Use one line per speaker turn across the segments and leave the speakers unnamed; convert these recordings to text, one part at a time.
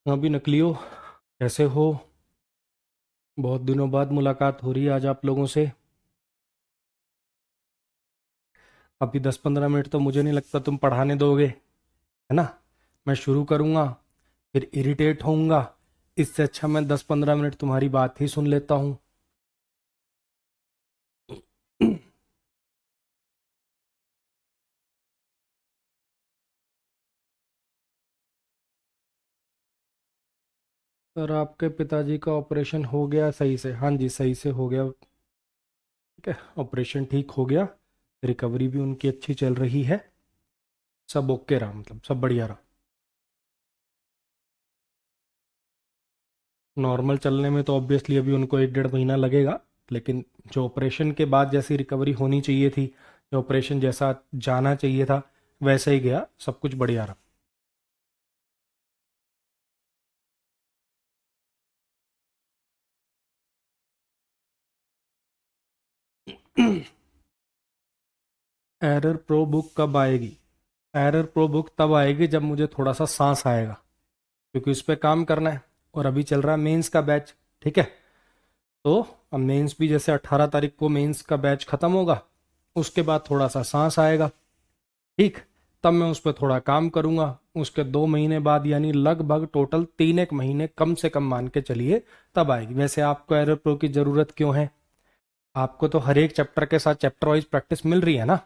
अभी नकलियो, कैसे हो? बहुत दिनों बाद मुलाकात हो रही है आज आप लोगों से। अभी 10-15 मिनट तो मुझे नहीं लगता तुम पढ़ाने दोगे, है ना? मैं शुरू करूँगा, फिर इरिटेट होऊंगा। इससे अच्छा मैं 10-15 मिनट तुम्हारी बात ही सुन लेता हूँ। सर, आपके पिताजी का ऑपरेशन हो गया सही से? हाँ जी, सही से हो गया। ठीक है, ऑपरेशन ठीक हो गया। रिकवरी भी उनकी अच्छी चल रही है। सब ओके रहा, मतलब सब बढ़िया रहा। नॉर्मल चलने में तो ऑब्वियसली अभी उनको 1-1.5 महीना लगेगा। लेकिन जो ऑपरेशन के बाद जैसी रिकवरी होनी चाहिए थी, जो ऑपरेशन जैसा जाना चाहिए था, वैसे ही गया। सब कुछ बढ़िया रहा। एरर प्रो बुक कब आएगी? एरर प्रो बुक तब आएगी जब मुझे थोड़ा सा सांस आएगा, क्योंकि उस पर काम करना है। और अभी चल रहा है मेंस का बैच। ठीक है, तो अब मेंस भी जैसे 18 तारीख को मेंस का बैच खत्म होगा, उसके बाद थोड़ा सा सांस आएगा। ठीक, तब मैं उस पर थोड़ा काम करूंगा। उसके 2 महीने बाद, यानी लगभग टोटल 3 एक महीने कम से कम मान के चलिए, तब आएगी। वैसे आपको एरर प्रो की ज़रूरत क्यों है? आपको तो हर एक चैप्टर के साथ चैप्टर वाइज प्रैक्टिस मिल रही है ना।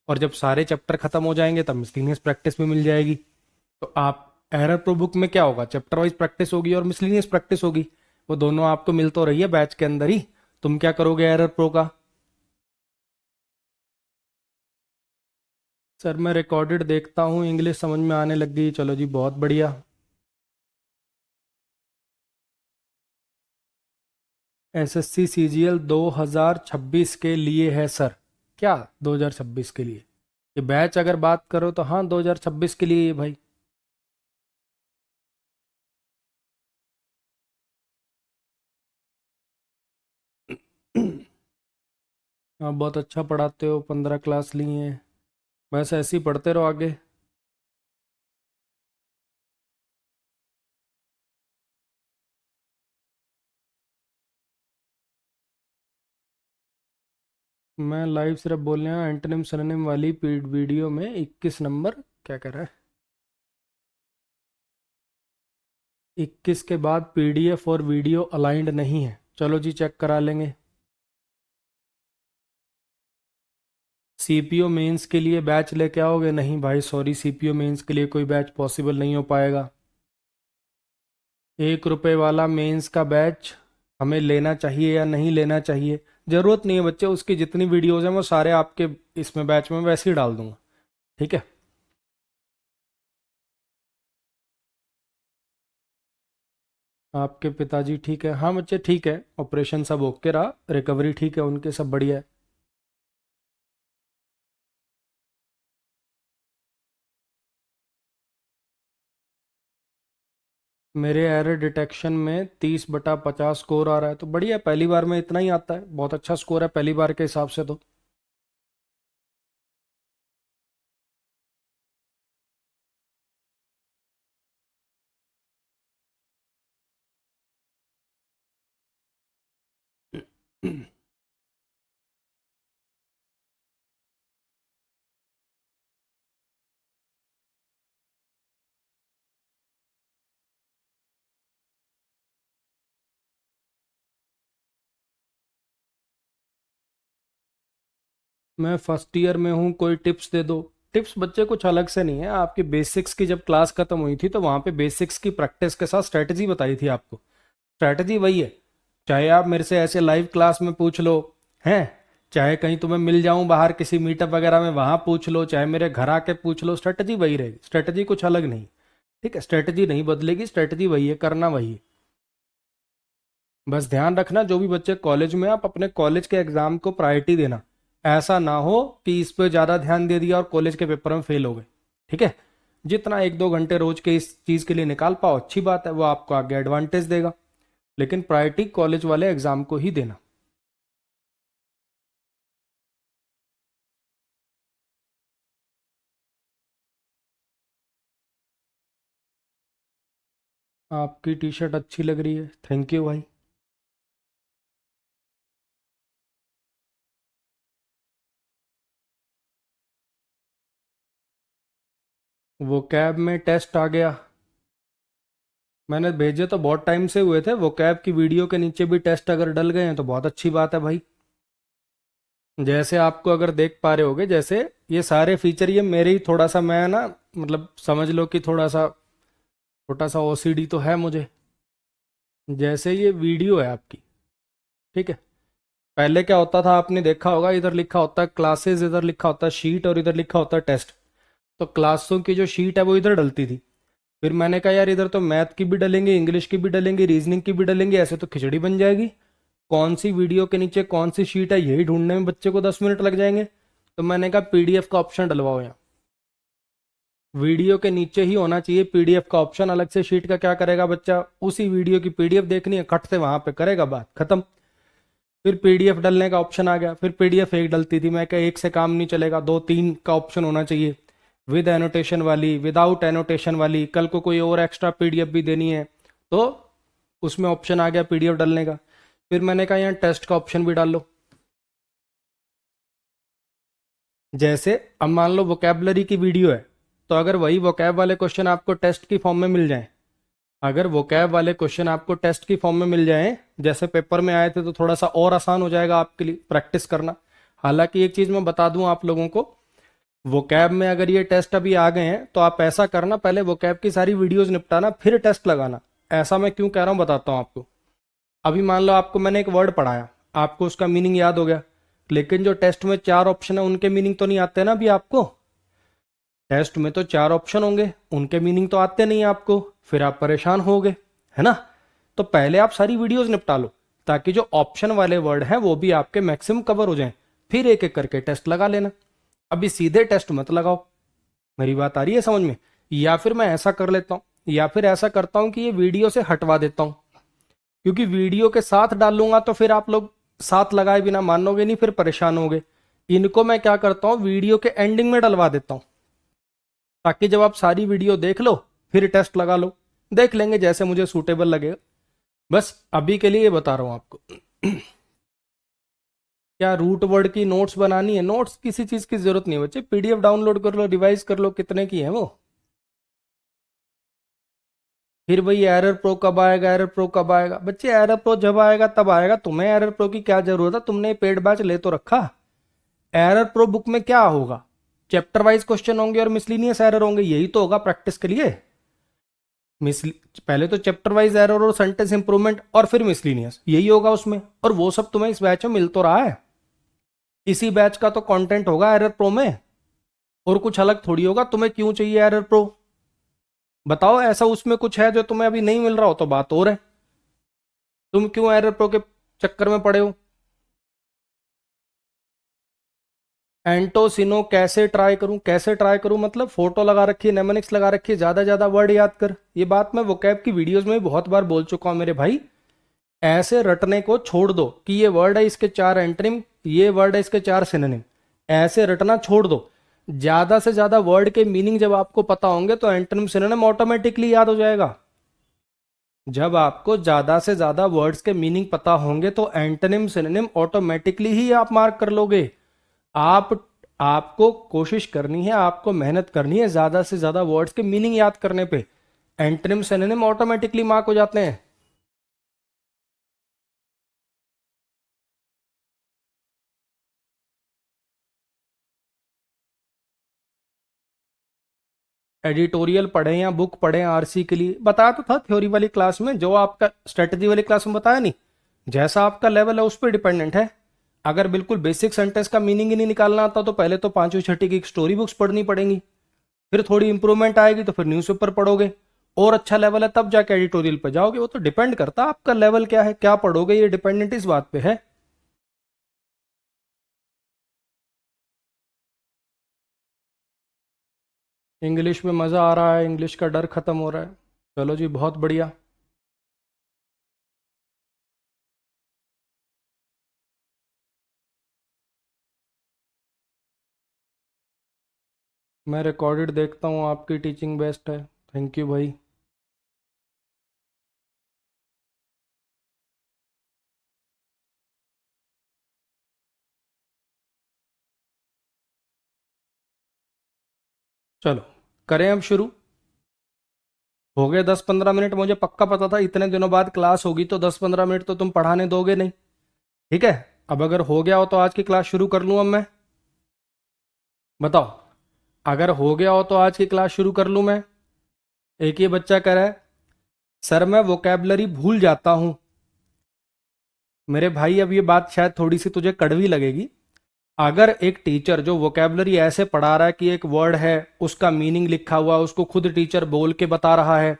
और जब सारे चैप्टर खत्म हो जाएंगे तब मिसलिनियस प्रैक्टिस भी मिल जाएगी। तो आप, एरर प्रो बुक में क्या होगा, चैप्टर वाइज प्रैक्टिस होगी और मिसलिनियस प्रैक्टिस होगी। वो दोनों आपको मिल तो रही है बैच के अंदर ही। तुम क्या करोगे एरर प्रो का? सर, मैं रिकॉर्डेड देखता हूँ, इंग्लिश समझ में आने लग गई। चलो जी, बहुत बढ़िया। एसएससी सीजीएल 2026 के लिए है सर? क्या 2026 के लिए? ये बैच अगर बात करो तो हाँ, 2026 के लिए है भाई। आप बहुत अच्छा पढ़ाते हो, 15 क्लास ली हैं। बस ऐसे ही पढ़ते रहो आगे। मैं लाइव सिर्फ बोलने आया, एंटोनिम सिनोनिम वाली वीडियो में 21 नंबर। क्या कह रहा है? 21 के बाद पीडीएफ और वीडियो अलाइंड नहीं है। चलो जी, चेक करा लेंगे। सीपीओ मेंस के लिए बैच लेके आओगे? नहीं भाई, सॉरी, सीपीओ मेंस के लिए कोई बैच पॉसिबल नहीं हो पाएगा। 1 रुपए वाला मेंस का बैच हमें लेना चाहिए या नहीं लेना चाहिए? जरूरत नहीं है बच्चे, उसकी जितनी वीडियोस हैं वो सारे आपके इसमें बैच में वैसे ही डाल दूंगा। ठीक है। आपके पिताजी ठीक है? हाँ बच्चे, ठीक है। ऑपरेशन सब ओके रहा, रिकवरी ठीक है उनके, सब बढ़िया है। मेरे एरर डिटेक्शन में 30/50 स्कोर आ रहा है, तो बढ़िया। पहली बार में इतना ही आता है, बहुत अच्छा स्कोर है पहली बार के हिसाब से तो। मैं फर्स्ट ईयर में हूँ, कोई टिप्स दे दो। टिप्स बच्चे कुछ अलग से नहीं है। आपकी बेसिक्स की जब क्लास खत्म हुई थी तो वहाँ पे बेसिक्स की प्रैक्टिस के साथ स्ट्रेटजी बताई थी आपको। स्ट्रेटजी वही है। चाहे आप मेरे से ऐसे लाइव क्लास में पूछ लो, हैं, चाहे कहीं तुम्हें मिल जाऊं बाहर किसी मीटअप वगैरह में, वहां पूछ लो, चाहे मेरे घर आके पूछ लो, स्ट्रेटजी वही रहेगी। स्ट्रेटजी कुछ अलग नहीं। ठीक है, स्ट्रेटजी नहीं बदलेगी, स्ट्रेटजी वही है, करना वही है। बस ध्यान रखना, जो भी बच्चे कॉलेज में, आप अपने कॉलेज के एग्जाम को प्रायोरिटी देना। ऐसा ना हो कि इस पे ज़्यादा ध्यान दे दिया और कॉलेज के पेपर में फेल हो गए। ठीक है। जितना 1-2 घंटे रोज के इस चीज़ के लिए निकाल पाओ, अच्छी बात है, वो आपको आगे एडवांटेज देगा। लेकिन प्रायोरिटी कॉलेज वाले एग्जाम को ही देना। आपकी टी शर्ट अच्छी लग रही है, थैंक यू भाई। वो कैब में टेस्ट आ गया। मैंने भेजे तो बहुत टाइम से हुए थे, वो कैब की वीडियो के नीचे भी टेस्ट अगर डल गए हैं तो बहुत अच्छी बात है भाई। जैसे आपको अगर देख पा रहे होगे, जैसे ये सारे फीचर ये मेरे ही थोड़ा सा, मैं ना मतलब समझ लो कि थोड़ा सा छोटा सा ओसीडी तो है मुझे। जैसे ये वीडियो है आपकी, ठीक है। पहले क्या होता था आपने देखा होगा, इधर लिखा होता है क्लासेस, इधर लिखा होता है शीट और इधर लिखा होता है टेस्ट। तो क्लासों की जो शीट है वो इधर डलती थी। फिर मैंने कहा यार इधर तो मैथ की भी डलेंगे, इंग्लिश की भी डलेंगे, रीजनिंग की भी डलेंगे, ऐसे तो खिचड़ी बन जाएगी। कौन सी वीडियो के नीचे कौन सी शीट है यही ढूंढने में बच्चे को 10 मिनट लग जाएंगे। तो मैंने कहा पीडीएफ का ऑप्शन डलवाओ यहाँ। वीडियो के नीचे ही होना चाहिए पीडीएफ का ऑप्शन। अलग से शीट का क्या करेगा बच्चा, उसी वीडियो की पीडीएफ देखनी है, कट से वहां पे करेगा, बात खत्म। फिर पीडीएफ डलने का ऑप्शन आ गया। फिर पीडीएफ एक डलती थी, मैं क्या एक से काम नहीं चलेगा, दो तीन का ऑप्शन होना चाहिए। विद एनोटेशन वाली, विदाउट एनोटेशन वाली, कल को कोई और एक्स्ट्रा पीडीएफ भी देनी है तो उसमें ऑप्शन आ गया पीडीएफ डालने का। फिर मैंने कहा यहाँ टेस्ट का ऑप्शन भी डाल लो। जैसे अब मान लो वोकेबलरी की वीडियो है, तो अगर वही वोकैब वाले क्वेश्चन आपको टेस्ट की फॉर्म में मिल जाए, अगर वोकैब वाले क्वेश्चन आपको टेस्ट की फॉर्म में मिल जाए जैसे पेपर में आए थे, तो थोड़ा सा और आसान हो जाएगा आपके लिए प्रैक्टिस करना। हालांकि एक चीज मैं बता दूं आप लोगों को, वोकैब में अगर ये टेस्ट अभी आ गए हैं तो आप ऐसा करना, पहले वोकैब की सारी वीडियोस निपटाना फिर टेस्ट लगाना। ऐसा मैं क्यों कह रहा हूं बताता हूं आपको। अभी मान लो आपको मैंने एक वर्ड पढ़ाया, आपको उसका मीनिंग याद हो गया, लेकिन जो टेस्ट में चार ऑप्शन है उनके मीनिंग तो नहीं आते ना अभी आपको। टेस्ट में तो चार ऑप्शन होंगे, उनके मीनिंग तो आते नहीं आपको, फिर आप परेशान होगे, है ना। तो पहले आप सारी वीडियोस निपटा लो, ताकि जो ऑप्शन वाले वर्ड हैं वो भी आपके मैक्सिमम कवर हो जाएं। फिर एक एक करके टेस्ट लगा लेना। अभी सीधे टेस्ट मत लगाओ। मेरी बात आ रही है समझ में। या फिर मैं ऐसा कर लेता हूँ, या फिर ऐसा करता हूँ कि ये वीडियो से हटवा देता हूँ, क्योंकि वीडियो के साथ डाल लूंगा तो फिर आप लोग साथ लगाए बिना मानोगे नहीं, फिर परेशान होगे। इनको मैं क्या करता हूँ, वीडियो के एंडिंग में डलवा देता हूँ, ताकि जब आप सारी वीडियो देख लो फिर टेस्ट लगा लो। देख लेंगे जैसे मुझे सूटेबल लगेगा। बस अभी के लिए ये बता रहा हूं आपको। क्या रूट वर्ड की नोट्स बनानी है? नोट्स किसी चीज की जरूरत नहीं है बच्चे, पीडीएफ डाउनलोड कर लो, रिवाइज कर लो, कितने की है वो। फिर वही एरर प्रो कब आएगा, एरर प्रो कब आएगा? बच्चे एरर प्रो जब आएगा तब आएगा, तुम्हें एरर प्रो की क्या जरूरत है, तुमने पेड बैच ले तो रखा। एरर प्रो बुक में क्या होगा, चैप्टर वाइज क्वेश्चन होंगे और मिसलिनियस एरर होंगे, यही तो होगा प्रैक्टिस के लिए। मिस पहले तो चैप्टर वाइज एरर और सेंटेंस इंप्रूवमेंट और फिर मिसलिनियस, यही होगा उसमें, और वो सब तुम्हें इस बैच में मिल तो रहा है। इसी बैच का तो कंटेंट होगा एरर प्रो में, और कुछ अलग थोड़ी होगा। तुम्हें क्यों चाहिए एरर प्रो, बताओ। ऐसा उसमें कुछ है जो तुम्हें अभी नहीं मिल रहा हो तो बात और है। तुम क्यों एरर प्रो के चक्कर में पड़े हो? एंटोसिनो कैसे ट्राई करूं, कैसे ट्राई करूं मतलब फोटो लगा रखी है, नेमोनिक्स लगा रखी है, ज्यादा ज्यादा वर्ड याद कर। ये बात मैं वोकैब की वीडियोस में भी बहुत बार बोल चुका हूं मेरे भाई। ऐसे रटने को छोड़ दो कि ये वर्ड है इसके चार एंटनिम, ये वर्ड है इसके चार सिनोनिम, ऐसे रटना छोड़ दो। ज्यादा से ज्यादा वर्ड के मीनिंग जब आपको पता होंगे तो एंटनिम सिनोनिम ऑटोमेटिकली याद हो जाएगा। जब आपको ज्यादा से ज्यादा वर्ड्स के मीनिंग पता होंगे तो एंटनिम सिनोनिम ऑटोमेटिकली ही आप मार्क कर लोगे। आप आपको कोशिश करनी है, आपको मेहनत करनी है ज्यादा से ज्यादा वर्ड्स के मीनिंग याद करने पे। एंटनिम सिनोनिम ऑटोमेटिकली मार्क हो जाते हैं। एडिटोरियल पढ़े या बुक पढ़े आरसी के लिए, बताया तो था थ्योरी वाली क्लास में, जो आपका स्ट्रेटजी वाली क्लास में बताया नहीं। जैसा आपका लेवल है उस पर डिपेंडेंट है। अगर बिल्कुल बेसिक सेंटेंस का मीनिंग ही नहीं निकालना आता तो पहले तो पांचवी छठी की स्टोरी बुक्स पढ़नी पड़ेंगी। फिर थोड़ी इंप्रूवमेंट आएगी तो फिर न्यूज़पेपर पढ़ोगे। और अच्छा लेवल है तब जाके एडिटोरियल पे जाओगे। वो तो डिपेंड करता है आपका लेवल क्या है, क्या पढ़ोगे, ये डिपेंडेंट इस बात पे है। इंग्लिश में मज़ा आ रहा है, इंग्लिश का डर खत्म हो रहा है। चलो जी, बहुत बढ़िया। मैं रिकॉर्डेड देखता हूँ, आपकी टीचिंग बेस्ट है। थैंक यू भाई। चलो करें अब शुरू। हो गए 10-15 मिनट, मुझे पक्का पता था इतने दिनों बाद क्लास होगी तो 10-15 मिनट तो तुम पढ़ाने दोगे नहीं। ठीक है, अब अगर हो गया हो तो आज की क्लास शुरू कर लूँ अब मैं? बताओ, अगर हो गया हो तो आज की क्लास शुरू कर लूँ मैं? एक ही बच्चा कह रहा है सर मैं वोकैबलरी भूल जाता हूं। मेरे भाई अब ये बात शायद थोड़ी सी तुझे कड़वी लगेगी। अगर एक टीचर जो वोकैबलरी ऐसे पढ़ा रहा है कि एक वर्ड है उसका मीनिंग लिखा हुआ, उसको खुद टीचर बोल के बता रहा है,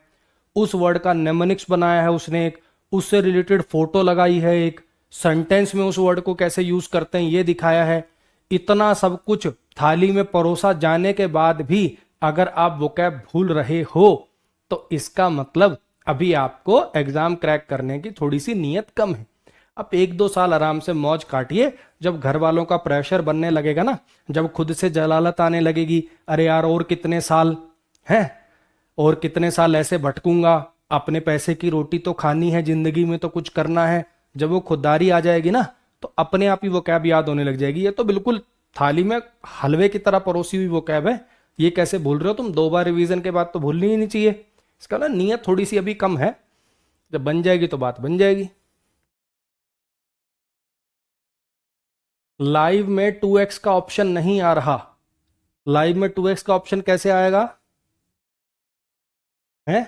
उस वर्ड का नेमोनिक्स बनाया है उसने, एक उससे रिलेटेड फोटो लगाई है, एक सेंटेंस में उस वर्ड को कैसे यूज करते हैं ये दिखाया है, इतना सब कुछ थाली में परोसा जाने के बाद भी अगर आप वोकैब भूल रहे हो तो इसका मतलब अभी आपको एग्जाम क्रैक करने की थोड़ी सी नीयत कम है। अब 1-2 साल आराम से मौज काटिए, जब घर वालों का प्रेशर बनने लगेगा ना, जब खुद से जलालत आने लगेगी, अरे यार और कितने साल हैं, और कितने साल ऐसे भटकूंगा, अपने पैसे की रोटी तो खानी है, जिंदगी में तो कुछ करना है, जब वो खुददारी आ जाएगी ना तो अपने आप ही वो कैब याद होने लग जाएगी। ये तो बिल्कुल थाली में हलवे की तरह परोसी हुई वो कैब है, ये कैसे भूल रहे हो तुम? 2 बार रिवीजन के बाद तो भूलनी ही नहीं चाहिए। इसका ना नीयत थोड़ी सी अभी कम है, जब बन जाएगी तो बात बन जाएगी। लाइव में 2x का ऑप्शन नहीं आ रहा। लाइव में 2x का ऑप्शन कैसे आएगा? है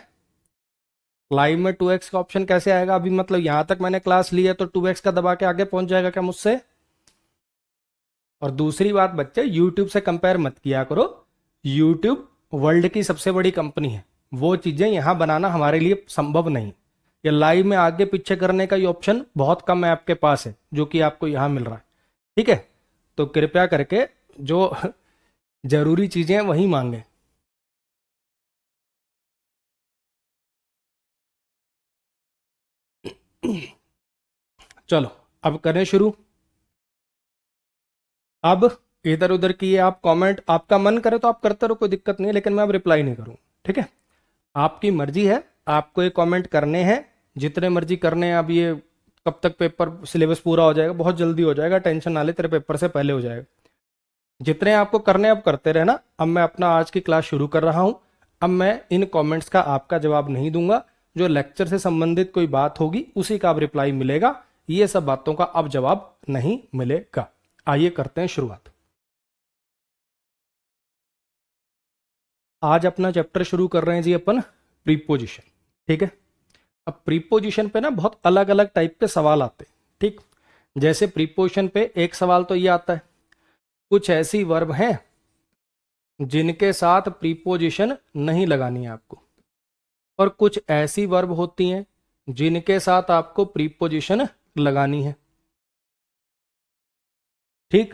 लाइव में 2x का ऑप्शन कैसे आएगा? अभी मतलब यहां तक मैंने क्लास ली है तो 2x का दबा के आगे पहुंच जाएगा क्या मुझसे? और दूसरी बात बच्चे, यूट्यूब से कंपेयर मत किया करो। यूट्यूब वर्ल्ड की सबसे बड़ी कंपनी है, वो चीजें यहां बनाना हमारे लिए संभव नहीं। ये लाइव में आगे पीछे करने का ये ऑप्शन बहुत कम ऐप के पास है जो कि आपको यहां मिल रहा है। ठीक है, तो कृपया करके जो जरूरी चीजें हैं वही मांगे। चलो अब करें शुरू। अब इधर उधर की आप कमेंट, आपका मन करे तो आप करते रहो, कोई दिक्कत नहीं है, लेकिन मैं अब रिप्लाई नहीं करूँ। ठीक है, आपकी मर्जी है, आपको ये कमेंट करने हैं जितने मर्जी करने हैं। अब ये कब तक पेपर सिलेबस पूरा हो जाएगा? बहुत जल्दी हो जाएगा, टेंशन ना ले, तेरे पेपर से पहले हो जाएगा। जितने आपको करने अब करते रहना। अब मैं अपना आज की क्लास शुरू कर रहा हूं। अब मैं इन कमेंट्स का आपका जवाब नहीं दूंगा, जो लेक्चर से संबंधित कोई बात होगी उसी का अब रिप्लाई मिलेगा, ये सब बातों का अब जवाब नहीं मिलेगा। आइए करते हैं शुरुआत। आज अपना चैप्टर शुरू कर रहे हैं जी अपन प्रीपोजिशन। ठीक है, अब प्रीपोजिशन पे ना बहुत अलग अलग टाइप के सवाल आते हैं। ठीक, जैसे प्रीपोजिशन पे एक सवाल तो ये आता है, कुछ ऐसी वर्ब हैं जिनके साथ प्रीपोजिशन नहीं लगानी है आपको, और कुछ ऐसी वर्ब होती हैं जिनके साथ आपको प्रीपोजिशन लगानी है। ठीक,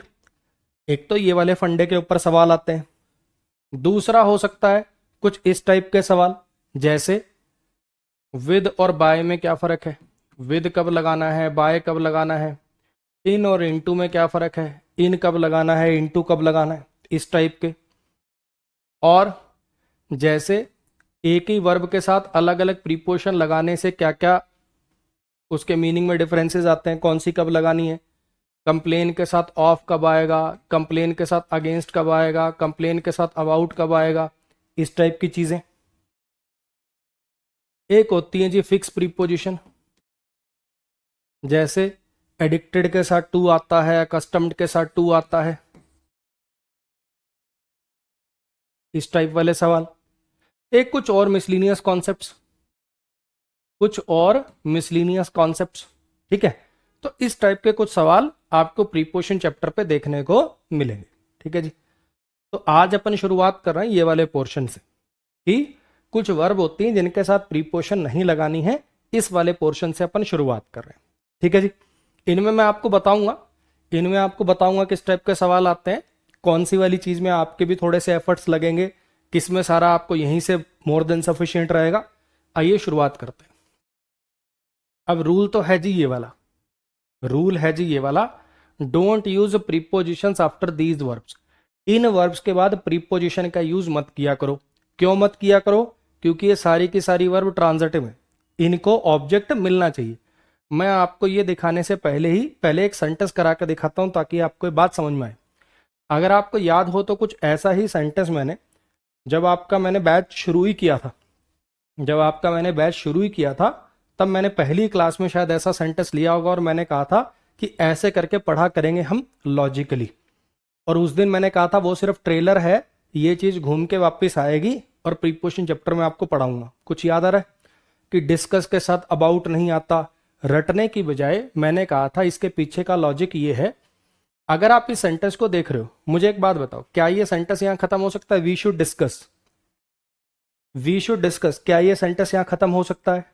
एक तो ये वाले फंडे के ऊपर सवाल आते हैं। दूसरा हो सकता है कुछ इस टाइप के सवाल, जैसे विद और बाय में क्या फर्क है, विद कब लगाना है, बाय कब लगाना है, इन और इनटू में क्या फर्क है, इन कब लगाना है, इनटू कब लगाना है, इस टाइप के। और जैसे एक ही वर्ब के साथ अलग अलग प्रीपोजिशन लगाने से क्या क्या उसके मीनिंग में डिफरेंसेस आते हैं, कौन सी कब लगानी है, कंप्लेन के साथ ऑफ कब आएगा, कंप्लेन के साथ अगेंस्ट कब आएगा, कंप्लेन के साथ अबाउट कब आएगा, इस टाइप की चीजें। एक होती है जी फिक्स प्रीपोजिशन, जैसे एडिक्टेड के साथ टू आता है, कस्टम्ड के साथ टू आता है, इस टाइप वाले सवाल। एक कुछ और मिसलिनियस कॉन्सेप्ट्स, कुछ और मिसलिनियस कॉन्सेप्ट्स। ठीक है, तो इस टाइप के कुछ सवाल आपको प्रीपोजिशन चैप्टर पे देखने को मिलेंगे। ठीक है जी, तो आज अपन शुरुआत कर रहे हैं ये वाले पोर्शन से कि कुछ वर्ब होती हैं जिनके साथ प्रीपोजिशन नहीं लगानी है। इस वाले पोर्शन से अपन शुरुआत कर रहे हैं। ठीक है जी, इनमें मैं आपको बताऊंगा, किस टाइप के सवाल आते हैं, कौन सी वाली चीज में आपके भी थोड़े से एफर्ट्स लगेंगे, किसमें सारा आपको यहीं से मोर देन सफिशिएंट रहेगा। आइए शुरुआत करते हैं। अब रूल तो है जी ये वाला, रूल है जी ये वाला, don't use prepositions after these verbs. In verbs के बाद प्रीपोजिशन का यूज मत किया करो। क्यों मत किया करो? क्योंकि ये सारी की सारी वर्ब ट्रांजिटिव है, इनको ऑब्जेक्ट मिलना चाहिए। मैं आपको ये दिखाने से पहले एक सेंटेंस करा कर दिखाता हूं ताकि आपको ये बात समझ में आए। अगर आपको याद हो तो कुछ ऐसा ही सेंटेंस मैंने जब आपका मैंने बैच शुरू ही किया था, जब आपका मैंने बैच शुरू ही किया था, तब मैंने पहली क्लास में शायद ऐसा सेंटेंस लिया होगा और मैंने कहा था कि ऐसे करके पढ़ा करेंगे हम लॉजिकली। और उस दिन मैंने कहा था वो सिर्फ ट्रेलर है, ये चीज घूम के वापस आएगी और प्रीपोजिशन चैप्टर में आपको पढ़ाऊंगा। कुछ याद आ रहा है कि डिस्कस के साथ अबाउट नहीं आता, रटने की बजाय मैंने कहा था इसके पीछे का लॉजिक ये है। अगर आप इस सेंटेंस को देख रहे हो, मुझे एक बात बताओ, क्या ये सेंटेंस यहां खत्म हो सकता है? We should discuss, we should discuss, क्या ये सेंटेंस यहां खत्म हो सकता है?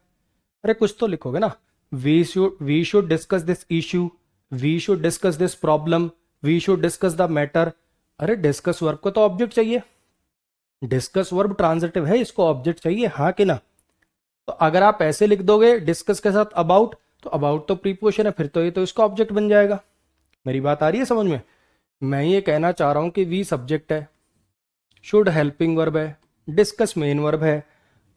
अरे कुछ तो लिखोगे ना। We should discuss this issue, we should discuss this problem, we should discuss the matter. अरे डिस्कस वर्ब को तो ऑब्जेक्ट चाहिए, डिस्कस वर्ब ट्रांजिटिव है, इसको ऑब्जेक्ट चाहिए, हाँ कि ना? तो अगर आप ऐसे लिख दोगे डिस्कस के साथ अबाउट, तो अबाउट तो प्रीपोजिशन है, फिर तो ये तो इसका ऑब्जेक्ट बन जाएगा। मेरी बात आ रही है समझ में? मैं ये कहना चाह रहा हूं कि वी सब्जेक्ट है, शुड हेल्पिंग वर्ब है, डिस्कस मेन वर्ब है।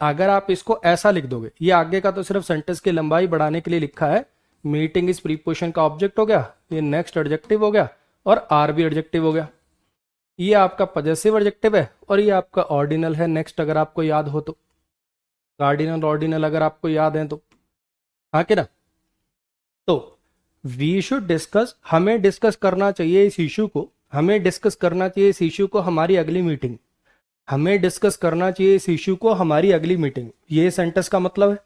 अगर आप इसको ऐसा लिख दोगे, ये आगे का तो सिर्फ सेंटेंस की लंबाई बढ़ाने के लिए लिखा है। मीटिंग इस प्रीपोजिशन का ऑब्जेक्ट हो गया, ये नेक्स्ट एडजेक्टिव हो गया और आर भी एडजेक्टिव हो गया। ये आपका पजेसिव एडजेक्टिव है और ये आपका ऑर्डिनल है नेक्स्ट, अगर आपको याद हो तो। कार्डिनल ऑर्डिनल अगर आपको याद है तो, हाँ कि ना? तो वी शुड डिस्कस, हमें डिस्कस करना चाहिए इस इशू को, हमें डिस्कस करना चाहिए इस इशू को हमारी अगली मीटिंग, हमें डिस्कस करना चाहिए इस इशू को हमारी अगली मीटिंग। ये सेंटेंस का मतलब है।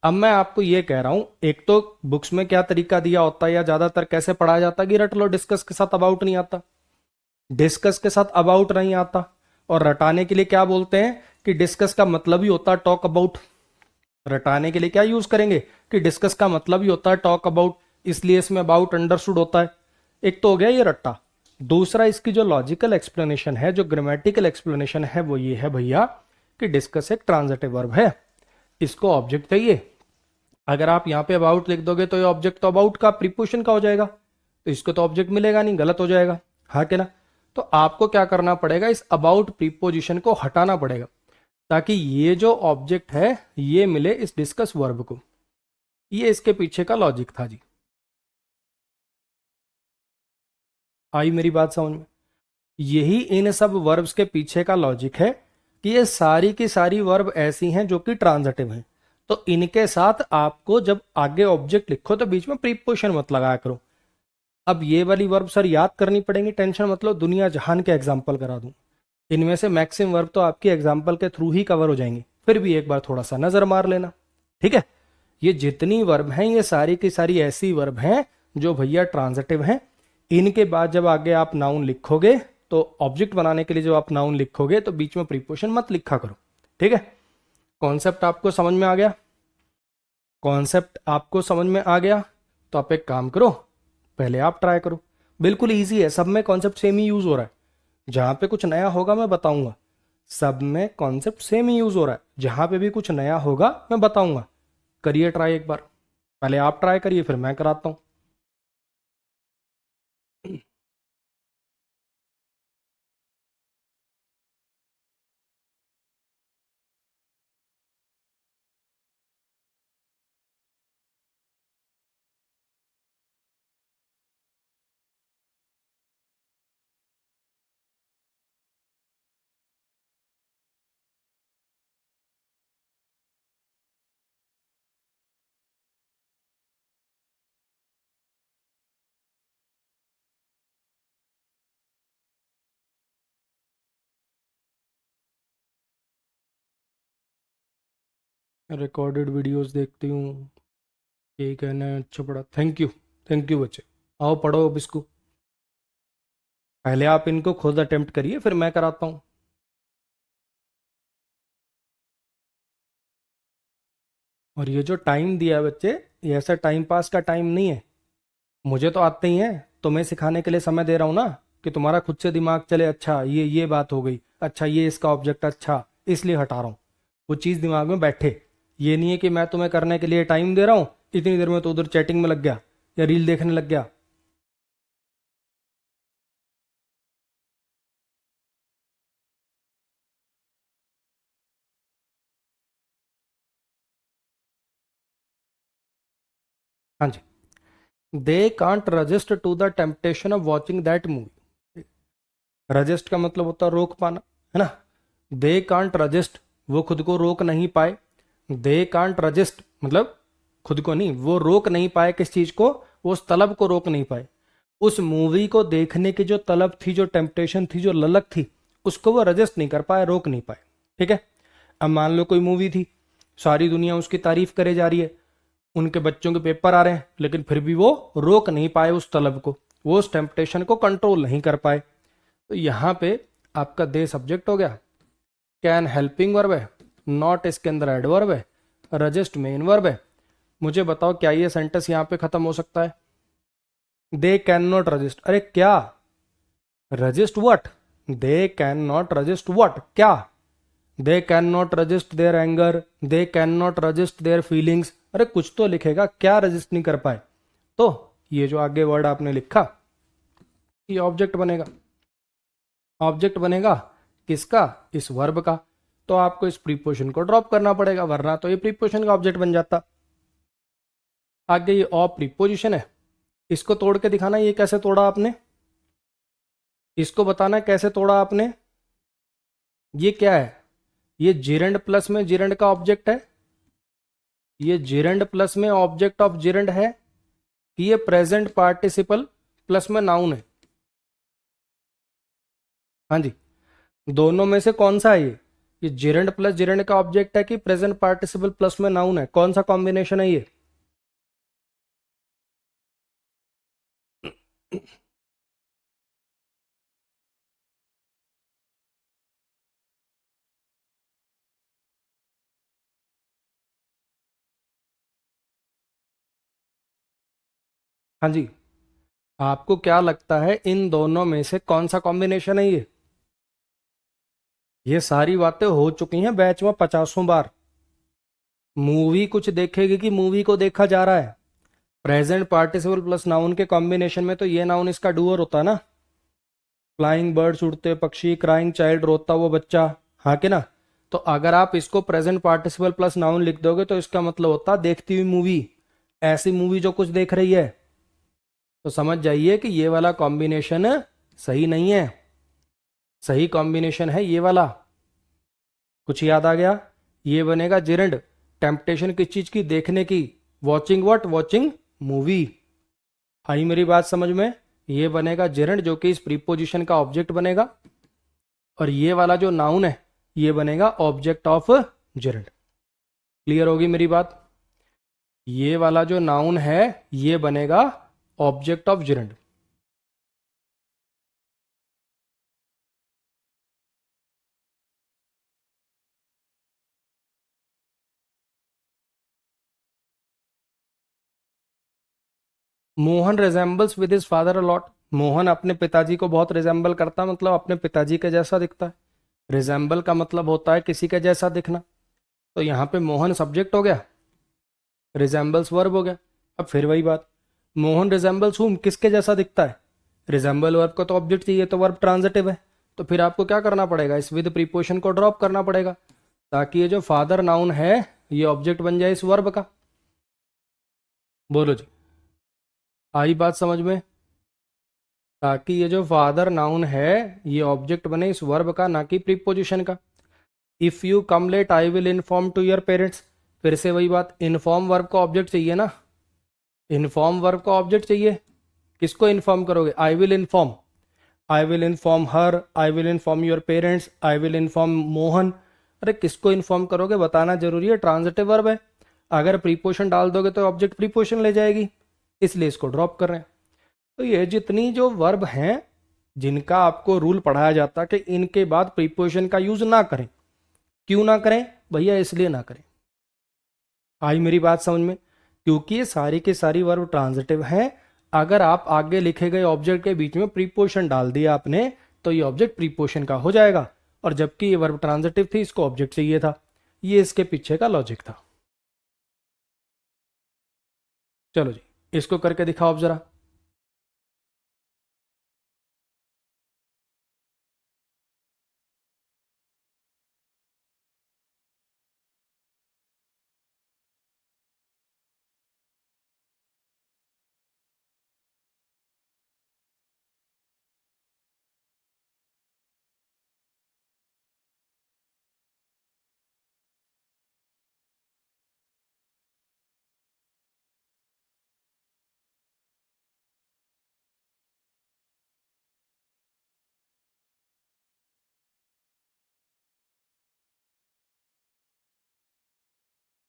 अब मैं आपको ये कह रहा हूं, एक तो बुक्स में क्या तरीका दिया होता है या ज्यादातर कैसे पढ़ाया जाता है कि रट लो, डिस्कस के साथ अबाउट नहीं आता, डिस्कस के साथ अबाउट नहीं आता। और रटाने के लिए क्या बोलते हैं कि डिस्कस का मतलब ही होता है टॉक अबाउट। रटाने के लिए क्या यूज करेंगे कि डिस्कस का मतलब ही होता है टॉक अबाउट, इसलिए इसमें अबाउट अंडरस्टूड होता है। एक तो हो गया ये रट्टा। दूसरा, इसकी जो लॉजिकल एक्सप्लेनेशन है, जो ग्रामेटिकल एक्सप्लेनेशन है, वो ये है भैया कि डिस्कस एक ट्रांजिटिव वर्ब है, इसको ऑब्जेक्ट चाहिए। अगर आप यहाँ पे अबाउट लिख दोगे तो ये ऑब्जेक्ट तो अबाउट का प्रीपोजिशन का हो जाएगा, तो इसको तो ऑब्जेक्ट मिलेगा नहीं, गलत हो जाएगा, हाँ कि ना? तो आपको क्या करना पड़ेगा, इस अबाउट प्रीपोजिशन को हटाना पड़ेगा ताकि ये जो ऑब्जेक्ट है ये मिले इस डिस्कस वर्ब को। ये इसके पीछे का लॉजिक था जी। आई मेरी बात समझ में? यही इन सब वर्ब्स के पीछे का लॉजिक है कि ये सारी की सारी वर्ब ऐसी हैं जो कि ट्रांजिटिव हैं, तो इनके साथ आपको जब आगे ऑब्जेक्ट लिखो तो बीच में प्रीपोजिशन मत लगाया करो। अब ये वाली वर्ब सर याद करनी पड़ेंगी, टेंशन मतलब दुनिया जहान के एग्जाम्पल करा दूं, इनमें से मैक्सिमम वर्ब तो आपकी एग्जाम्पल के थ्रू ही कवर हो जाएंगी, फिर भी एक बार थोड़ा सा नजर मार लेना, ठीक है? ये जितनी वर्ब हैं ये सारी की सारी ऐसी वर्ब हैं जो भैया ट्रांजिटिव हैं। इनके बाद जब आगे आप नाउन लिखोगे तो ऑब्जेक्ट बनाने के लिए जब आप नाउन लिखोगे तो बीच में प्रीपोजिशन मत लिखा करो, ठीक है? कॉन्सेप्ट आपको समझ में आ गया? कॉन्सेप्ट आपको समझ में आ गया? तो आप एक काम करो, पहले आप ट्राई करो। बिल्कुल इजी है, सब में कॉन्सेप्ट सेम ही यूज हो रहा है। जहां पे कुछ नया होगा मैं बताऊंगा, सब में कॉन्सेप्ट सेम ही यूज हो रहा है। जहां पे भी कुछ नया होगा मैं बताऊंगा। करिए ट्राई एक बार, पहले आप ट्राई करिए फिर मैं कराता हूं। रिकॉर्डेड वीडियोस देखती हूँ, यही कहना है। अच्छा पढ़ा, थैंक यू, थैंक यू बच्चे। आओ पढ़ो अब इसको, पहले आप इनको खुद अटेम्प्ट करिए फिर मैं कराता हूँ। और ये जो टाइम दिया है बच्चे, ये ऐसा टाइम पास का टाइम नहीं है। मुझे तो आते ही है, तुम्हें सिखाने के लिए समय दे रहा हूँ ना, कि तुम्हारा खुद से दिमाग चले। अच्छा ये बात हो गई, अच्छा ये इसका ऑब्जेक्ट, अच्छा इसलिए हटा रहा हूँ। वो चीज़ दिमाग में बैठे। ये नहीं है कि मैं तुम्हें करने के लिए टाइम दे रहा हूँ, इतनी देर में तो उधर चैटिंग में लग गया या रील देखने लग गया। हाँ जी। They can't resist to the temptation of watching that movie. Resist का मतलब होता है रोक पाना, है ना? दे कांट रजिस्ट, वो खुद को रोक नहीं पाए। दे कांट रजिस्ट मतलब खुद को नहीं, वो रोक नहीं पाए किस चीज को, वो उस तलब को रोक नहीं पाए। उस मूवी को देखने की जो तलब थी, जो टेम्पटेशन थी, जो ललक थी, उसको वो रजिस्ट नहीं कर पाए, रोक नहीं पाए। ठीक है। अब मान लो कोई मूवी थी, सारी दुनिया उसकी तारीफ करे जा रही है, उनके बच्चों के पेपर आ रहे हैं, लेकिन फिर भी वो रोक नहीं पाए उस तलब को, वो उस टेम्पटेशन को कंट्रोल नहीं कर पाए। तो यहां पे आपका दे सब्जेक्ट हो गया, कैन हेल्पिंग वर्ब है, नॉट इसके अंदर एडवर्ब है, रजिस्ट मेन वर्ब है। मुझे बताओ क्या ये सेंटेंस यहां पे खत्म हो सकता है? दे कैन नॉट रजिस्ट, अरे क्या resist what? They can not resist what, क्या? They can not resist their anger, they can not resist their feelings, अरे कुछ तो लिखेगा, क्या रजिस्ट नहीं कर पाए? तो ये जो आगे वर्ड आपने लिखा, ये ऑब्जेक्ट बनेगा। ऑब्जेक्ट बनेगा किसका? इस वर्ब का। तो आपको इस प्रीपोजिशन को ड्रॉप करना पड़ेगा, वरना तो ये प्रीपोजिशन का ऑब्जेक्ट बन जाता। आगे ये ऑफ प्रीपोजिशन है, इसको तोड़ के दिखाना, ये कैसे तोड़ा आपने, इसको बताना कैसे तोड़ा आपने। ये क्या है? ये जिरंड प्लस में जिरंड का ऑब्जेक्ट है, ये जिरंड प्लस में ऑब्जेक्ट ऑफ जिरंड है, कि ये प्रेजेंट पार्टिसिपल प्लस में नाउन है? हाँ जी, दोनों में से कौन सा है ये जिरंड प्लस जिरंड का ऑब्जेक्ट है कि प्रेजेंट पार्टिसिपल प्लस में नाउन है? कौन सा कॉम्बिनेशन है ये? हाँ जी, आपको क्या लगता है इन दोनों में से कौन सा कॉम्बिनेशन है ये सारी बातें हो चुकी हैं बैच में 50 बार। मूवी कुछ देखेगी कि मूवी को देखा जा रहा है? प्रेजेंट पार्टिसिपल प्लस नाउन के कॉम्बिनेशन में तो ये नाउन इसका डूअर होता है ना। फ्लाइंग बर्ड्स, उड़ते पक्षी, क्राइंग चाइल्ड, रोता वो बच्चा, हाँ कि ना? तो अगर आप इसको प्रेजेंट पार्टिसिपल प्लस नाउन लिख दोगे तो इसका मतलब होता है देखती हुई मूवी, ऐसी मूवी जो कुछ देख रही है। तो समझ जाइए कि ये वाला कॉम्बिनेशन सही नहीं है, सही कॉम्बिनेशन है ये वाला। कुछ याद आ गया? ये बनेगा जिरंड, टेम्पटेशन किस चीज की? देखने की। Watching what? Watching movie. आई मेरी बात समझ में? ये बनेगा जिरंड जो कि इस प्रीपोजिशन का ऑब्जेक्ट बनेगा, और ये वाला जो नाउन है ये बनेगा ऑब्जेक्ट ऑफ जिरंड। क्लियर होगी मेरी बात? ये वाला जो नाउन है ये बनेगा object of gerund. Mohan resembles with his father a lot, Mohan अपने पिताजी को बहुत रिजेंबल करता है, मतलब अपने पिताजी के जैसा दिखता है। रिजेंबल का मतलब होता है किसी के जैसा दिखना। तो यहाँ पे मोहन सब्जेक्ट हो गया, रिजेंबल्स वर्ब हो गया। अब फिर वही बात, मोहन रिजेंबल्स हुम, किसके जैसा दिखता है? रिजेंबल वर्ब को तो ऑब्जेक्ट चाहिए, तो वर्ब ट्रांजिटिव है। तो फिर आपको क्या करना पड़ेगा, इस विद प्रीपोजिशन को ड्रॉप करना पड़ेगा, ताकि ये जो फादर नाउन है ये ऑब्जेक्ट बन जाए इस वर्ब का। बोलो जी, आई बात समझ में? ताकि ये जो फादर नाउन है ये ऑब्जेक्ट बने इस वर्ब का, ना कि प्रीपोजिशन का। If you come late I will inform to your parents, फिर से वही बात, इन्फॉर्म वर्ब का ऑब्जेक्ट चाहिए ना, इन्फॉर्म वर्ब का ऑब्जेक्ट चाहिए। किसको इन्फॉर्म करोगे? आई will inform, I will inform her, I will inform your parents, I will inform Mohan. अरे किसको इन्फॉर्म करोगे बताना जरूरी है, ट्रांजिटिव वर्ब है। अगर प्रीपोजिशन डाल दोगे तो ऑब्जेक्ट प्रीपोजिशन ले जाएगी, इसलिए इसको ड्रॉप कर रहे हैं। तो ये जितनी जो वर्ब हैं जिनका आपको रूल पढ़ाया जाता है कि इनके बाद प्रीपोजिशन का यूज ना करें, क्यों ना करें भैया? इसलिए ना करें। आई मेरी बात समझ में? क्योंकि ये सारी की सारी वर्ब ट्रांजिटिव हैं। अगर आप आगे लिखे गए ऑब्जेक्ट के बीच में प्रीपोजिशन डाल दिया आपने तो ये ऑब्जेक्ट प्रीपोजिशन का हो जाएगा, और जबकि ये वर्ब ट्रांजिटिव थी इसको ऑब्जेक्ट चाहिए था। ये इसके पीछे का लॉजिक था। चलो जी, इसको करके दिखाओ आप जरा।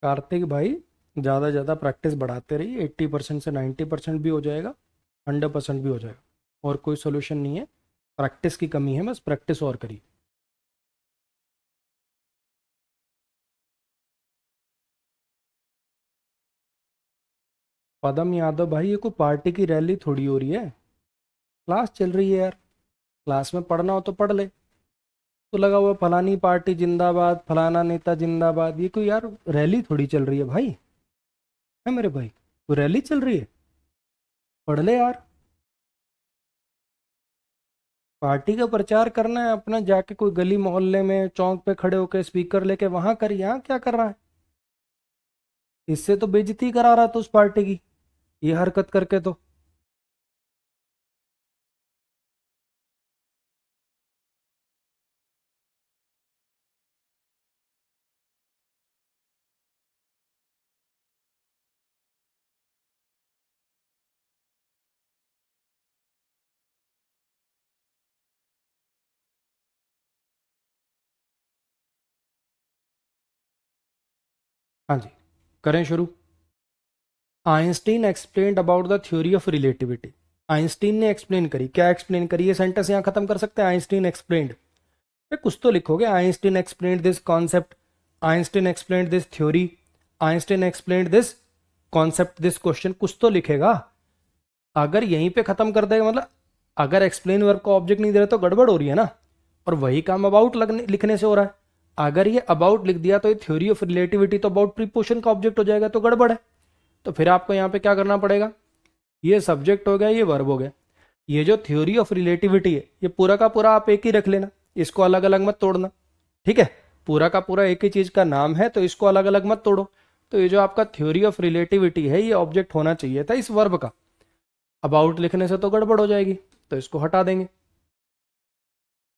कार्तिक भाई, ज़्यादा ज़्यादा प्रैक्टिस बढ़ाते रहिए, 80% से 90% भी हो जाएगा, 100% भी हो जाएगा, और कोई सोल्यूशन नहीं है। प्रैक्टिस की कमी है, बस प्रैक्टिस और करिए। पदम यादव भाई, ये कोई पार्टी की रैली थोड़ी हो रही है, क्लास चल रही है यार। क्लास में पढ़ना हो तो पढ़ ले। तो लगा हुआ फलानी पार्टी जिंदाबाद, फलाना नेता जिंदाबाद, ये कोई यार रैली थोड़ी चल रही है भाई, है मेरे भाई, कोई रैली चल रही है? पढ़ ले यार। पार्टी का प्रचार करना है अपना, जाके कोई गली मोहल्ले में चौक पे खड़े होकर स्पीकर लेके वहां कर, यहाँ क्या कर रहा है? इससे तो बेइज्जती करा रहा था उस पार्टी की, ये हरकत करके तो। हाँ जी, करें शुरू। Einstein explained about the theory of relativity. Einstein ने एक्सप्लेन करी, क्या एक्सप्लेन करी? ये सेंटेंस यहाँ खत्म कर सकते हैं, आइंस्टीन एक्सप्लेन्ड। कुछ तो लिखोगे, Einstein explained this concept, Einstein explained this theory, Einstein explained this concept, this question, कुछ तो लिखेगा। अगर यहीं पे खत्म कर देगा, मतलब अगर एक्सप्लेन वर्ब का ऑब्जेक्ट नहीं दे रहा तो गड़बड़ हो रही है ना, और वही काम अबाउट लिखने से हो रहा है। अगर ये अबाउट लिख दिया तो ये थ्योरी ऑफ रिलेटिविटी तो अबाउट प्रीपोजिशन का ऑब्जेक्ट हो जाएगा, तो गड़बड़ है। तो फिर आपको यहाँ पे क्या करना पड़ेगा? ये सब्जेक्ट हो गया, ये वर्ब हो गया। ये जो थ्योरी ऑफ रिलेटिविटी है, ये पूरा का पूरा आप एक ही रख लेना, इसको अलग अलग मत तोड़ना, ठीक है? पूरा का पूरा एक ही चीज का नाम है, तो इसको अलग अलग मत तोड़ो। तो ये जो आपका थ्योरी ऑफ रिलेटिविटी है, ये ऑब्जेक्ट होना चाहिए था इस वर्ब का। अबाउट लिखने से तो गड़बड़ हो जाएगी, तो इसको हटा देंगे।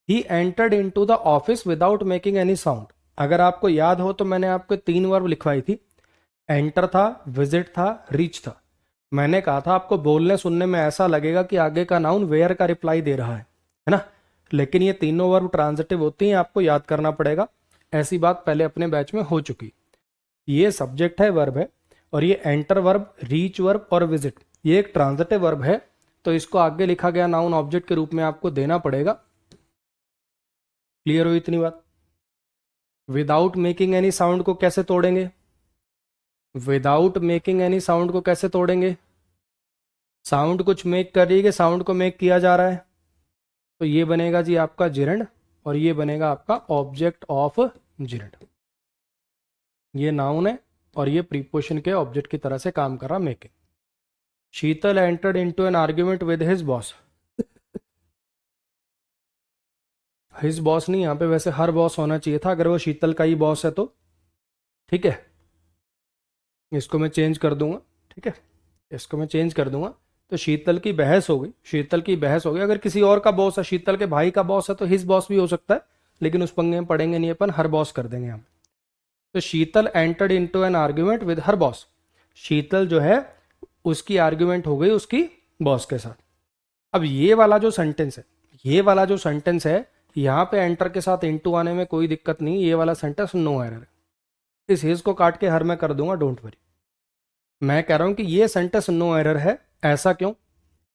He entered into the office without making any sound. अगर आपको याद हो तो मैंने आपको 3 वर्ब लिखवाई थी। एंटर था, विजिट था, रीच था। मैंने कहा था आपको बोलने सुनने में ऐसा लगेगा कि आगे का नाउन वेयर का रिप्लाई दे रहा है ना? लेकिन ये तीनों वर्ब ट्रांजिटिव होती हैं, आपको याद करना पड़ेगा। ऐसी बात पहले अपने बैच में हो चुकी। ये सब्जेक्ट है, वर्ब है, और ये एंटर वर्ब, रीच वर्ब और विजिट, ये एक ट्रांजिटिव वर्ब है, तो इसको आगे लिखा गया नाउन ऑब्जेक्ट के रूप में आपको देना पड़ेगा। क्लियर हुई इतनी बात? विदाउट मेकिंग एनी साउंड को कैसे तोड़ेंगे? विदाउट मेकिंग एनी साउंड को कैसे तोड़ेंगे? साउंड कुछ मेक कर रही है कि साउंड को मेक किया जा रहा है? तो ये बनेगा जी आपका जिरंड, और ये बनेगा आपका ऑब्जेक्ट ऑफ जिरंड। ये नाउन है और ये प्रीपोजिशन के ऑब्जेक्ट की तरह से काम कर रहा, making. Sheetal entered into an argument with his boss. His boss नहीं, यहाँ पे वैसे हर बॉस होना चाहिए था, अगर वो शीतल का ही बॉस है तो। ठीक है, इसको मैं चेंज कर दूंगा, ठीक है, इसको मैं चेंज कर दूंगा। तो शीतल की बहस हो गई, शीतल की बहस हो गई। अगर किसी और का बॉस है, शीतल के भाई का बॉस है, तो हिज बॉस भी हो सकता है, लेकिन उस पंगे में पड़ेंगे नहीं अपन, हर बॉस कर देंगे हम। तो Sheetal entered into an argument with her boss. Sheetal जो है उसकी आर्ग्यूमेंट हो गई उसकी बॉस के साथ। अब ये वाला जो सेंटेंस है, ये वाला जो सेंटेंस है, यहाँ पे एंटर के साथ इनटू आने में कोई दिक्कत नहीं, ये वाला सेंटेंस नो एरर है। इस हिज को काट के हर मैं कर दूंगा, डोंट वरी। मैं कह रहा हूं कि ये सेंटेंस नो एरर है। ऐसा क्यों?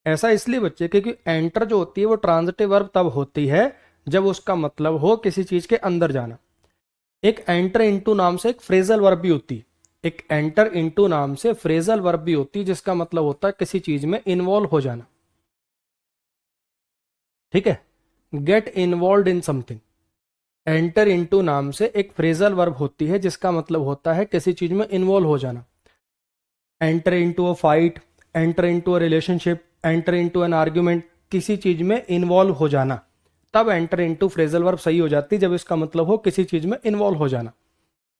ऐसा इसलिए बच्चे, क्योंकि एंटर जो होती है वो ट्रांजिटिव वर्ब तब होती है जब उसका मतलब हो किसी चीज के अंदर जाना। एक एंटर इनटू नाम से एक फ्रेजल वर्ब भी होती है, एक एंटर इनटू नाम से फ्रेजल वर्ब भी होती है, जिसका मतलब होता है किसी चीज में इन्वॉल्व हो जाना। ठीक है, get involve in something. Enter into नाम से एक फ्रेजल वर्ब होती है जिसका मतलब होता है किसी चीज में इन्वॉल्व हो जाना। Enter into a fight, enter into a relationship, enter into an argument, किसी चीज में इन्वॉल्व हो जाना। तब एंटर इनटू फ्रेजल वर्ब सही हो जाती है जब इसका मतलब हो किसी चीज में इन्वॉल्व हो जाना।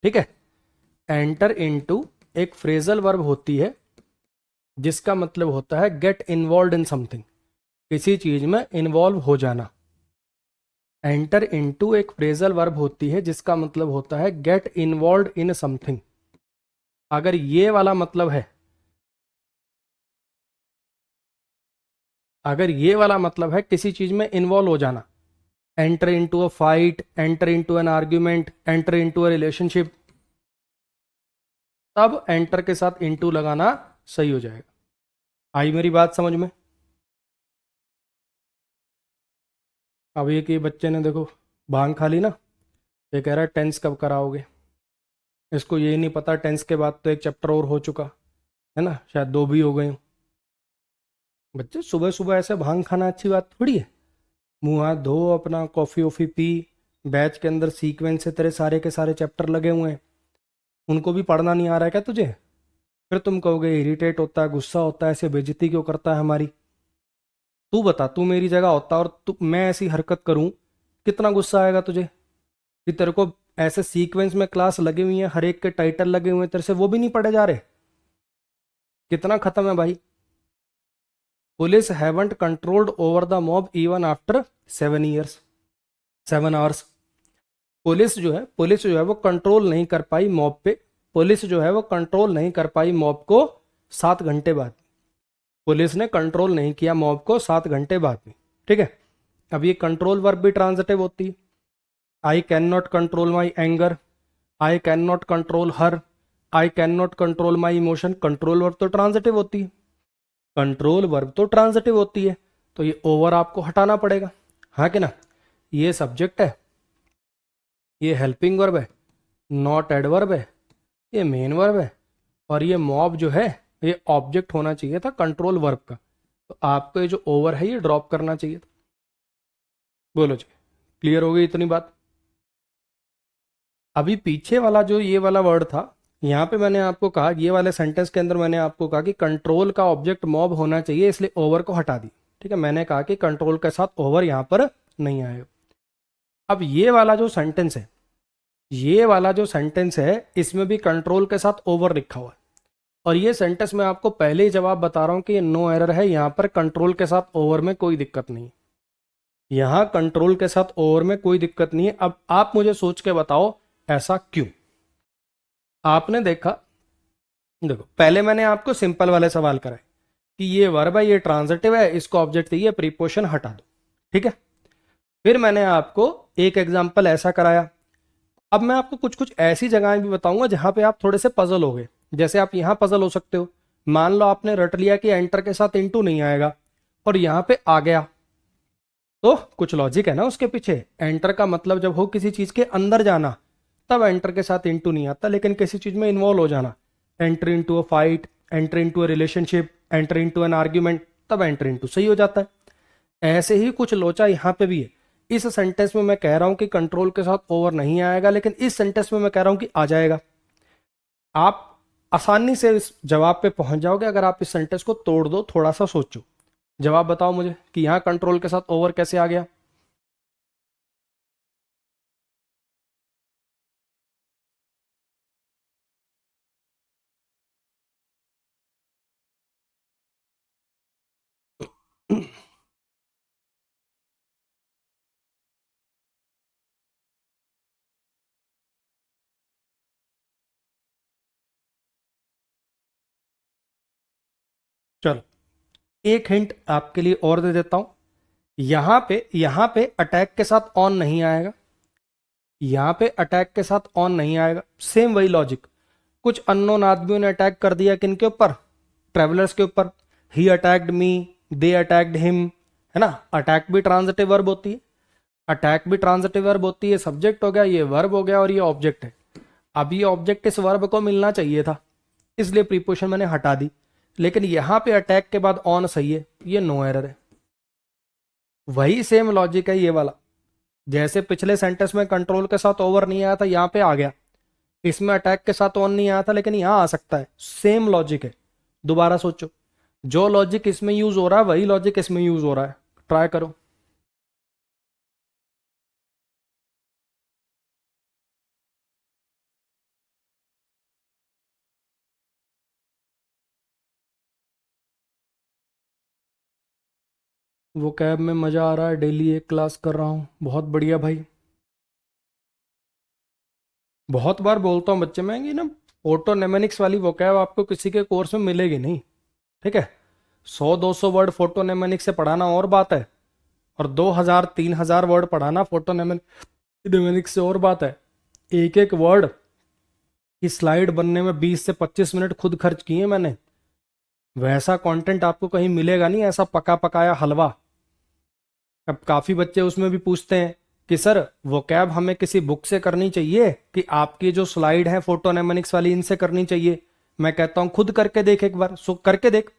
ठीक है, एंटर इनटू एक फ्रेजल वर्ब होती है जिसका मतलब होता है गेट इन्वॉल्व इन समथिंग, किसी चीज में इन्वॉल्व हो जाना। एंटर इनटू एक फ्रेजल वर्ब होती है जिसका मतलब होता है गेट इन्वॉल्व इन समथिंग। अगर ये वाला मतलब है, अगर ये वाला मतलब है किसी चीज में इन्वॉल्व हो जाना, enter into a fight, enter into an argument, enter into a relationship, तब एंटर के साथ इनटू लगाना सही हो जाएगा। आई मेरी बात समझ में? अब ये कि बच्चे ने देखो भांग खा ली ना, ये कह रहा है टेंस कब कराओगे। इसको ये नहीं पता टेंस के बाद तो एक चैप्टर और हो चुका है ना, शायद 2 भी हो गए हों। बच्चे सुबह सुबह ऐसे भांग खाना अच्छी बात थोड़ी है। मुंह हाथ धो, अपना कॉफ़ी वॉफ़ी पी। बैच के अंदर सीक्वेंस से तेरे सारे के सारे चैप्टर लगे हुए हैं, उनको भी पढ़ना नहीं आ रहा है क्या तुझे? फिर तुम कहोगे इरिटेट होता है, गुस्सा होता है, ऐसे बेइज्जती क्यों करता है हमारी। तू बता, तू मेरी जगह होता और तू मैं ऐसी हरकत करूं, कितना गुस्सा आएगा तुझे? कि तेरे को ऐसे सीक्वेंस में क्लास लगी हुई है, हर एक के टाइटल लगे हुए हैं, तेरे से वो भी नहीं पढ़े जा रहे? कितना खत्म है भाई। Police haven't controlled over the mob even after 7 years, 7 hours। Police जो है वो कंट्रोल नहीं कर पाई मॉब पे। पुलिस जो है वो कंट्रोल नहीं कर पाई मॉब को 7 घंटे बाद। पुलिस ने कंट्रोल नहीं किया मॉब को 7 घंटे बाद में। ठीक है। अब ये कंट्रोल वर्ब भी ट्रांजिटिव होती है। I can not control my anger, I can not control her, I can not control my emotion. Control verb तो ट्रांजिटिव होती है। कंट्रोल वर्ब तो ट्रांजिटिव होती है, तो ये ओवर आपको हटाना पड़ेगा, हाँ कि ना। ये सब्जेक्ट है, ये हेल्पिंग वर्ब है, नॉट एडवर्ब है, ये मेन वर्ब है, और ये मॉब जो है ये ऑब्जेक्ट होना चाहिए था कंट्रोल वर्ब का। तो आपको ये जो ओवर है ये ड्रॉप करना चाहिए था। बोलो जी, क्लियर हो गई इतनी बात? अभी पीछे वाला जो ये वाला वर्ड था, यहाँ पे मैंने आपको कहा, ये वाले सेंटेंस के अंदर मैंने आपको कहा कि कंट्रोल का ऑब्जेक्ट मॉब होना चाहिए, इसलिए ओवर को हटा दी। ठीक है, मैंने कहा कि कंट्रोल के साथ ओवर यहाँ पर नहीं आएगा। अब ये वाला जो सेंटेंस है, ये वाला जो सेंटेंस है, इसमें भी कंट्रोल के साथ ओवर लिखा हुआ है। और ये सेंटेंस मैं आपको पहले ही जवाब बता रहा हूं कि ये नो एरर है, यहां पर कंट्रोल के साथ ओवर में कोई दिक्कत नहीं। यहां कंट्रोल के साथ ओवर में कोई दिक्कत नहीं है। अब आप मुझे सोच के बताओ ऐसा क्यों। आपने देखा, देखो पहले मैंने आपको सिंपल वाले सवाल कराए कि ये वर्ब है, ये ट्रांजिटिव है, इसको ऑब्जेक्ट चाहिए, प्रीपोजिशन हटा दो। ठीक है। फिर मैंने आपको एक एग्जाम्पल ऐसा कराया। अब मैं आपको कुछ कुछ ऐसी जगहें भी बताऊंगा जहां पे आप थोड़े से पजल हो गए। जैसे आप यहां पजल हो सकते हो, मान लो आपने रट लिया कि एंटर के साथ इनटू नहीं आएगा और यहां पे आ गया, तो कुछ लॉजिक है ना उसके पीछे। एंटर का मतलब जब हो किसी चीज के अंदर जाना, तब एंटर के साथ इनटू नहीं आता, लेकिन किसी चीज में इन्वॉल्व हो जाना, enter into a fight, enter into a relationship, enter into an argument, तब एंटर इनटू सही हो जाता है। ऐसे ही कुछ लोचा यहां पे भी है। इस सेंटेंस में मैं कह रहा हूं कि कंट्रोल के साथ ओवर नहीं आएगा, लेकिन इस सेंटेंस में मैं कह रहा हूं कि आ जाएगा। आप आसानी से इस जवाब पे पहुंच जाओगे अगर आप इस सेंटेंस को तोड़ दो, थोड़ा सा सोचो। जवाब बताओ मुझे कि यहां कंट्रोल के साथ ओवर कैसे आ गया। चलो एक हिंट आपके लिए और दे देता हूं। यहां पे अटैक के साथ ऑन नहीं आएगा, यहां पे अटैक के साथ ऑन नहीं आएगा। सेम वही लॉजिक, कुछ अननोन आदमियों ने अटैक कर दिया किनके ऊपर? ट्रेवलर्स के ऊपर। ही अटैक्ड मी, दे अटैक्ड हिम, है ना। अटैक भी ट्रांजिटिव वर्ब होती है, अटैक भी ट्रांजिटिव वर्ब होती है। सब्जेक्ट हो गया, ये वर्ब हो गया, और ये ऑब्जेक्ट है। अब ये ऑब्जेक्ट इस वर्ब को मिलना चाहिए था, इसलिए प्रीपोजिशन मैंने हटा दी। लेकिन यहां पे अटैक के बाद ऑन सही है, ये नो एरर है। वही सेम लॉजिक है ये वाला। जैसे पिछले सेंटेंस में कंट्रोल के साथ ओवर नहीं आया था, यहां पे आ गया। इसमें अटैक के साथ ऑन नहीं आया था, लेकिन यहां आ सकता है। सेम लॉजिक है। दोबारा सोचो, जो लॉजिक इसमें यूज हो रहा है वही लॉजिक इसमें यूज हो रहा है। ट्राई करो। वो कैब में मजा आ रहा है, डेली एक क्लास कर रहा हूँ, बहुत बढ़िया भाई। बहुत बार बोलता हूँ बच्चे में कि ना, फोटोनेमेनिक्स वाली वोकैब आपको किसी के कोर्स में मिलेगी नहीं। ठीक है। 100-200 वर्ड फोटोनेमेनिक्स से पढ़ाना और बात है, और 2000-3000 वर्ड पढ़ाना फोटोनेमेनिक्स से और बात है। एक एक वर्ड कि स्लाइड बनने में 20 से 25 मिनट खुद खर्च किए मैंने। वैसा कंटेंट आपको कहीं मिलेगा नहीं, ऐसा पका पकाया हलवा। अब काफ़ी बच्चे उसमें भी पूछते हैं कि सर वोकैब हमें किसी बुक से करनी चाहिए कि आपकी जो स्लाइड है फोटोनेमोनिक्स वाली इनसे करनी चाहिए। मैं कहता हूँ खुद करके देख एक बार, सो करके देख।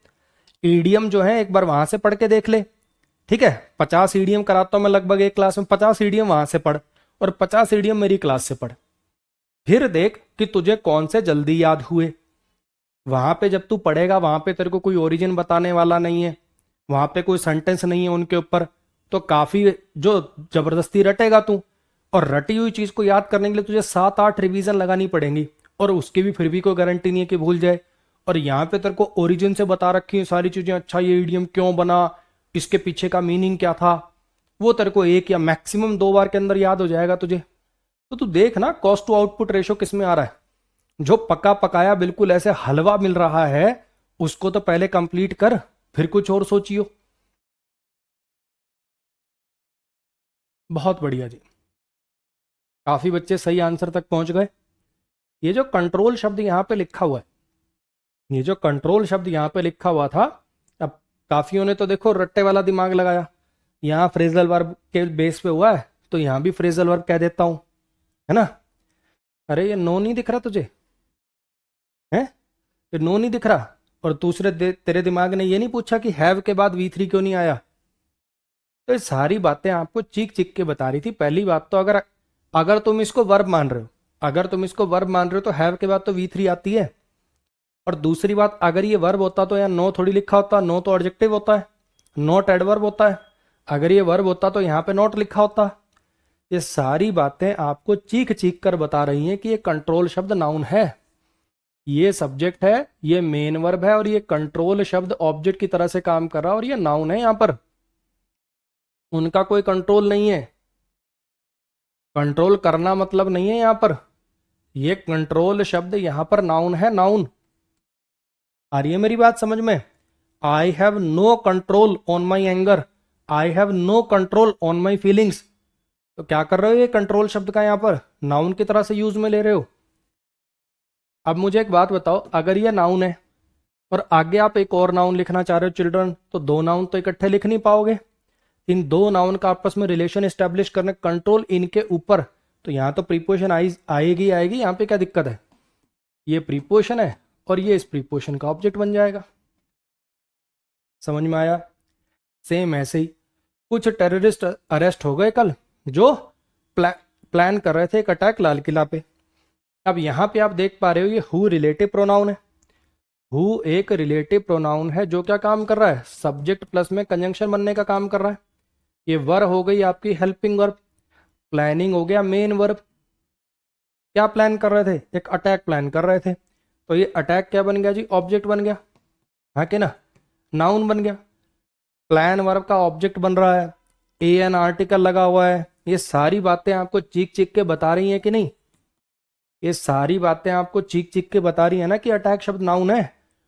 ईडीएम जो है एक बार वहां से पढ़ के देख ले। ठीक है, 50 ईडीएम कराता हूँ मैं लगभग एक क्लास में, 50 ईडीएम वहां से पढ़ और 50 ईडीएम मेरी क्लास से पढ़। फिर देख कि तुझे कौन से जल्दी याद हुए। वहां पे जब तू पढ़ेगा वहां पे तेरे को कोई ओरिजिन बताने वाला नहीं है, वहां पे कोई सेंटेंस नहीं है उनके ऊपर, तो काफी जो जबरदस्ती रटेगा तू। और रटी हुई चीज को याद करने के लिए तुझे 7-8 रिवीजन लगानी पड़ेंगी, और उसकी भी फिर भी कोई गारंटी नहीं है कि भूल जाए। और यहाँ पे तेरे को ओरिजिन से बता रखी है सारी चीजें, अच्छा ये इडियम क्यों बना, इसके पीछे का मीनिंग क्या था, वो तेरे को एक या मैक्सिमम 2 बार के अंदर याद हो जाएगा तुझे। तो तू देख ना कॉस्ट टू आउटपुट रेशो किस में आ रहा है। जो पका पकाया बिल्कुल ऐसे हलवा मिल रहा है उसको तो पहले कंप्लीट कर, फिर कुछ और सोचियो। बहुत बढ़िया जी, काफी बच्चे सही आंसर तक पहुंच गए। ये जो कंट्रोल शब्द यहाँ पे लिखा हुआ है, ये जो कंट्रोल शब्द यहाँ पे लिखा हुआ था, अब काफियों ने तो देखो रट्टे वाला दिमाग लगाया, यहाँ फ्रेजल वर्ब के बेस पे हुआ है तो यहाँ भी फ्रेजल वर्ब कह देता हूं, है ना। अरे ये नो नहीं दिख रहा तुझे, है ये नो नहीं दिख रहा। और दूसरे तेरे दिमाग ने ये नहीं पूछा कि हैव के बाद V3 क्यों नहीं आया। तो ये सारी बातें आपको चीख चीख के बता रही थी। पहली बात तो अगर अगर तुम इसको वर्ब मान रहे हो, अगर तुम इसको वर्ब मान रहे हो तो हैव के बाद तो V3 आती है। और दूसरी बात, अगर ये वर्ब होता तो यहाँ नो थोड़ी लिखा होता, नो तो एडजेक्टिव होता है, नॉट एडवर्ब होता है। अगर ये वर्ब होता तो यहाँ पे नॉट लिखा होता। ये सारी बातें आपको चीख चीख कर बता रही हैं कि ये कंट्रोल शब्द नाउन है, ये सब्जेक्ट है, ये मेन वर्ब है, और ये कंट्रोल शब्द ऑब्जेक्ट की तरह से काम कर रहा है, और ये नाउन है। यहाँ पर उनका कोई कंट्रोल नहीं है, कंट्रोल करना मतलब नहीं है यहाँ पर। ये कंट्रोल शब्द यहाँ पर नाउन है, नाउन। आ रही है मेरी बात समझ में। I have no control on my anger, I have no control on my feelings. तो क्या कर रहे हो, ये कंट्रोल शब्द का यहाँ पर नाउन की तरह से यूज में ले रहे हो। अब मुझे एक बात बताओ, अगर ये नाउन है और आगे आप एक और नाउन लिखना चाह रहे हो चिल्ड्रन, तो दो नाउन तो इकट्ठे लिख नहीं पाओगे। इन दो नाउन का आपस में रिलेशन एस्टेब्लिश करने, कंट्रोल इनके ऊपर, तो यहाँ तो प्रीपोजिशन आएगी आएगी। यहाँ पे क्या दिक्कत है, ये प्रीपोजिशन है और ये इस प्रीपोजिशन का ऑब्जेक्ट बन जाएगा। समझ में आया। सेम ऐसे ही कुछ टेररिस्ट अरेस्ट हो गए कल, जो प्लान कर रहे थे एक अटैक लाल किला पे। अब यहाँ पे आप देख पा रहे हो ये हु रिलेटिव प्रोनाउन है। हु एक रिलेटिव प्रोनाउन है जो क्या काम कर रहा है, सब्जेक्ट प्लस में कंजंक्शन बनने का काम कर रहा है। ये वर हो गई आपकी हेल्पिंग वर्ब, प्लानिंग हो गया मेन वर्ब। क्या प्लान कर रहे थे, एक अटैक प्लान कर रहे थे, तो ये अटैक क्या बन गया जी, ऑब्जेक्ट बन गया, है कि ना, नाउन बन गया। प्लान वर्ब का ऑब्जेक्ट बन रहा है, ए एन आर्टिकल लगा हुआ है। ये सारी बातें आपको चीख चीख के बता रही हैं कि नहीं, ये सारी बातें आपको चीख चीख के बता रही है ना कि अटैक शब्द नाउन है।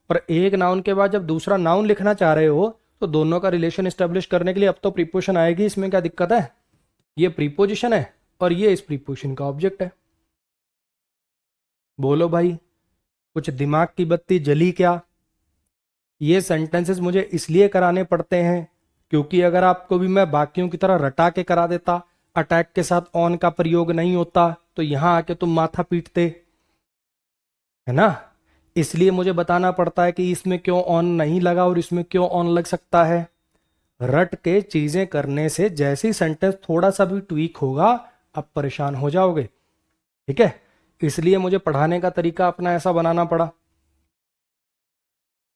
और एक नाउन के बाद जब दूसरा नाउन लिखना चाह रहे हो तो दोनों का रिलेशन एस्टेब्लिश करने के लिए अब तो प्रीपोजिशन आएगी, इसमें क्या दिक्कत है। ये प्रीपोजिशन है और ये इस प्रीपोजिशन का ऑब्जेक्ट है। बोलो भाई, कुछ दिमाग की बत्ती जली क्या। ये सेंटेंसेस मुझे इसलिए कराने पड़ते हैं क्योंकि अगर आपको भी मैं बाकियों की तरह रटा के करा देता, अटैक के साथ ऑन का प्रयोग नहीं होता, तो यहां आके तुम माथा पीटते, है ना। इसलिए मुझे बताना पड़ता है कि इसमें क्यों ऑन नहीं लगा और इसमें क्यों ऑन लग सकता है। रट के चीजें करने से जैसी सेंटेंस थोड़ा सा भी ट्वीक होगा आप परेशान हो जाओगे। ठीक है, इसलिए मुझे पढ़ाने का तरीका अपना ऐसा बनाना पड़ा।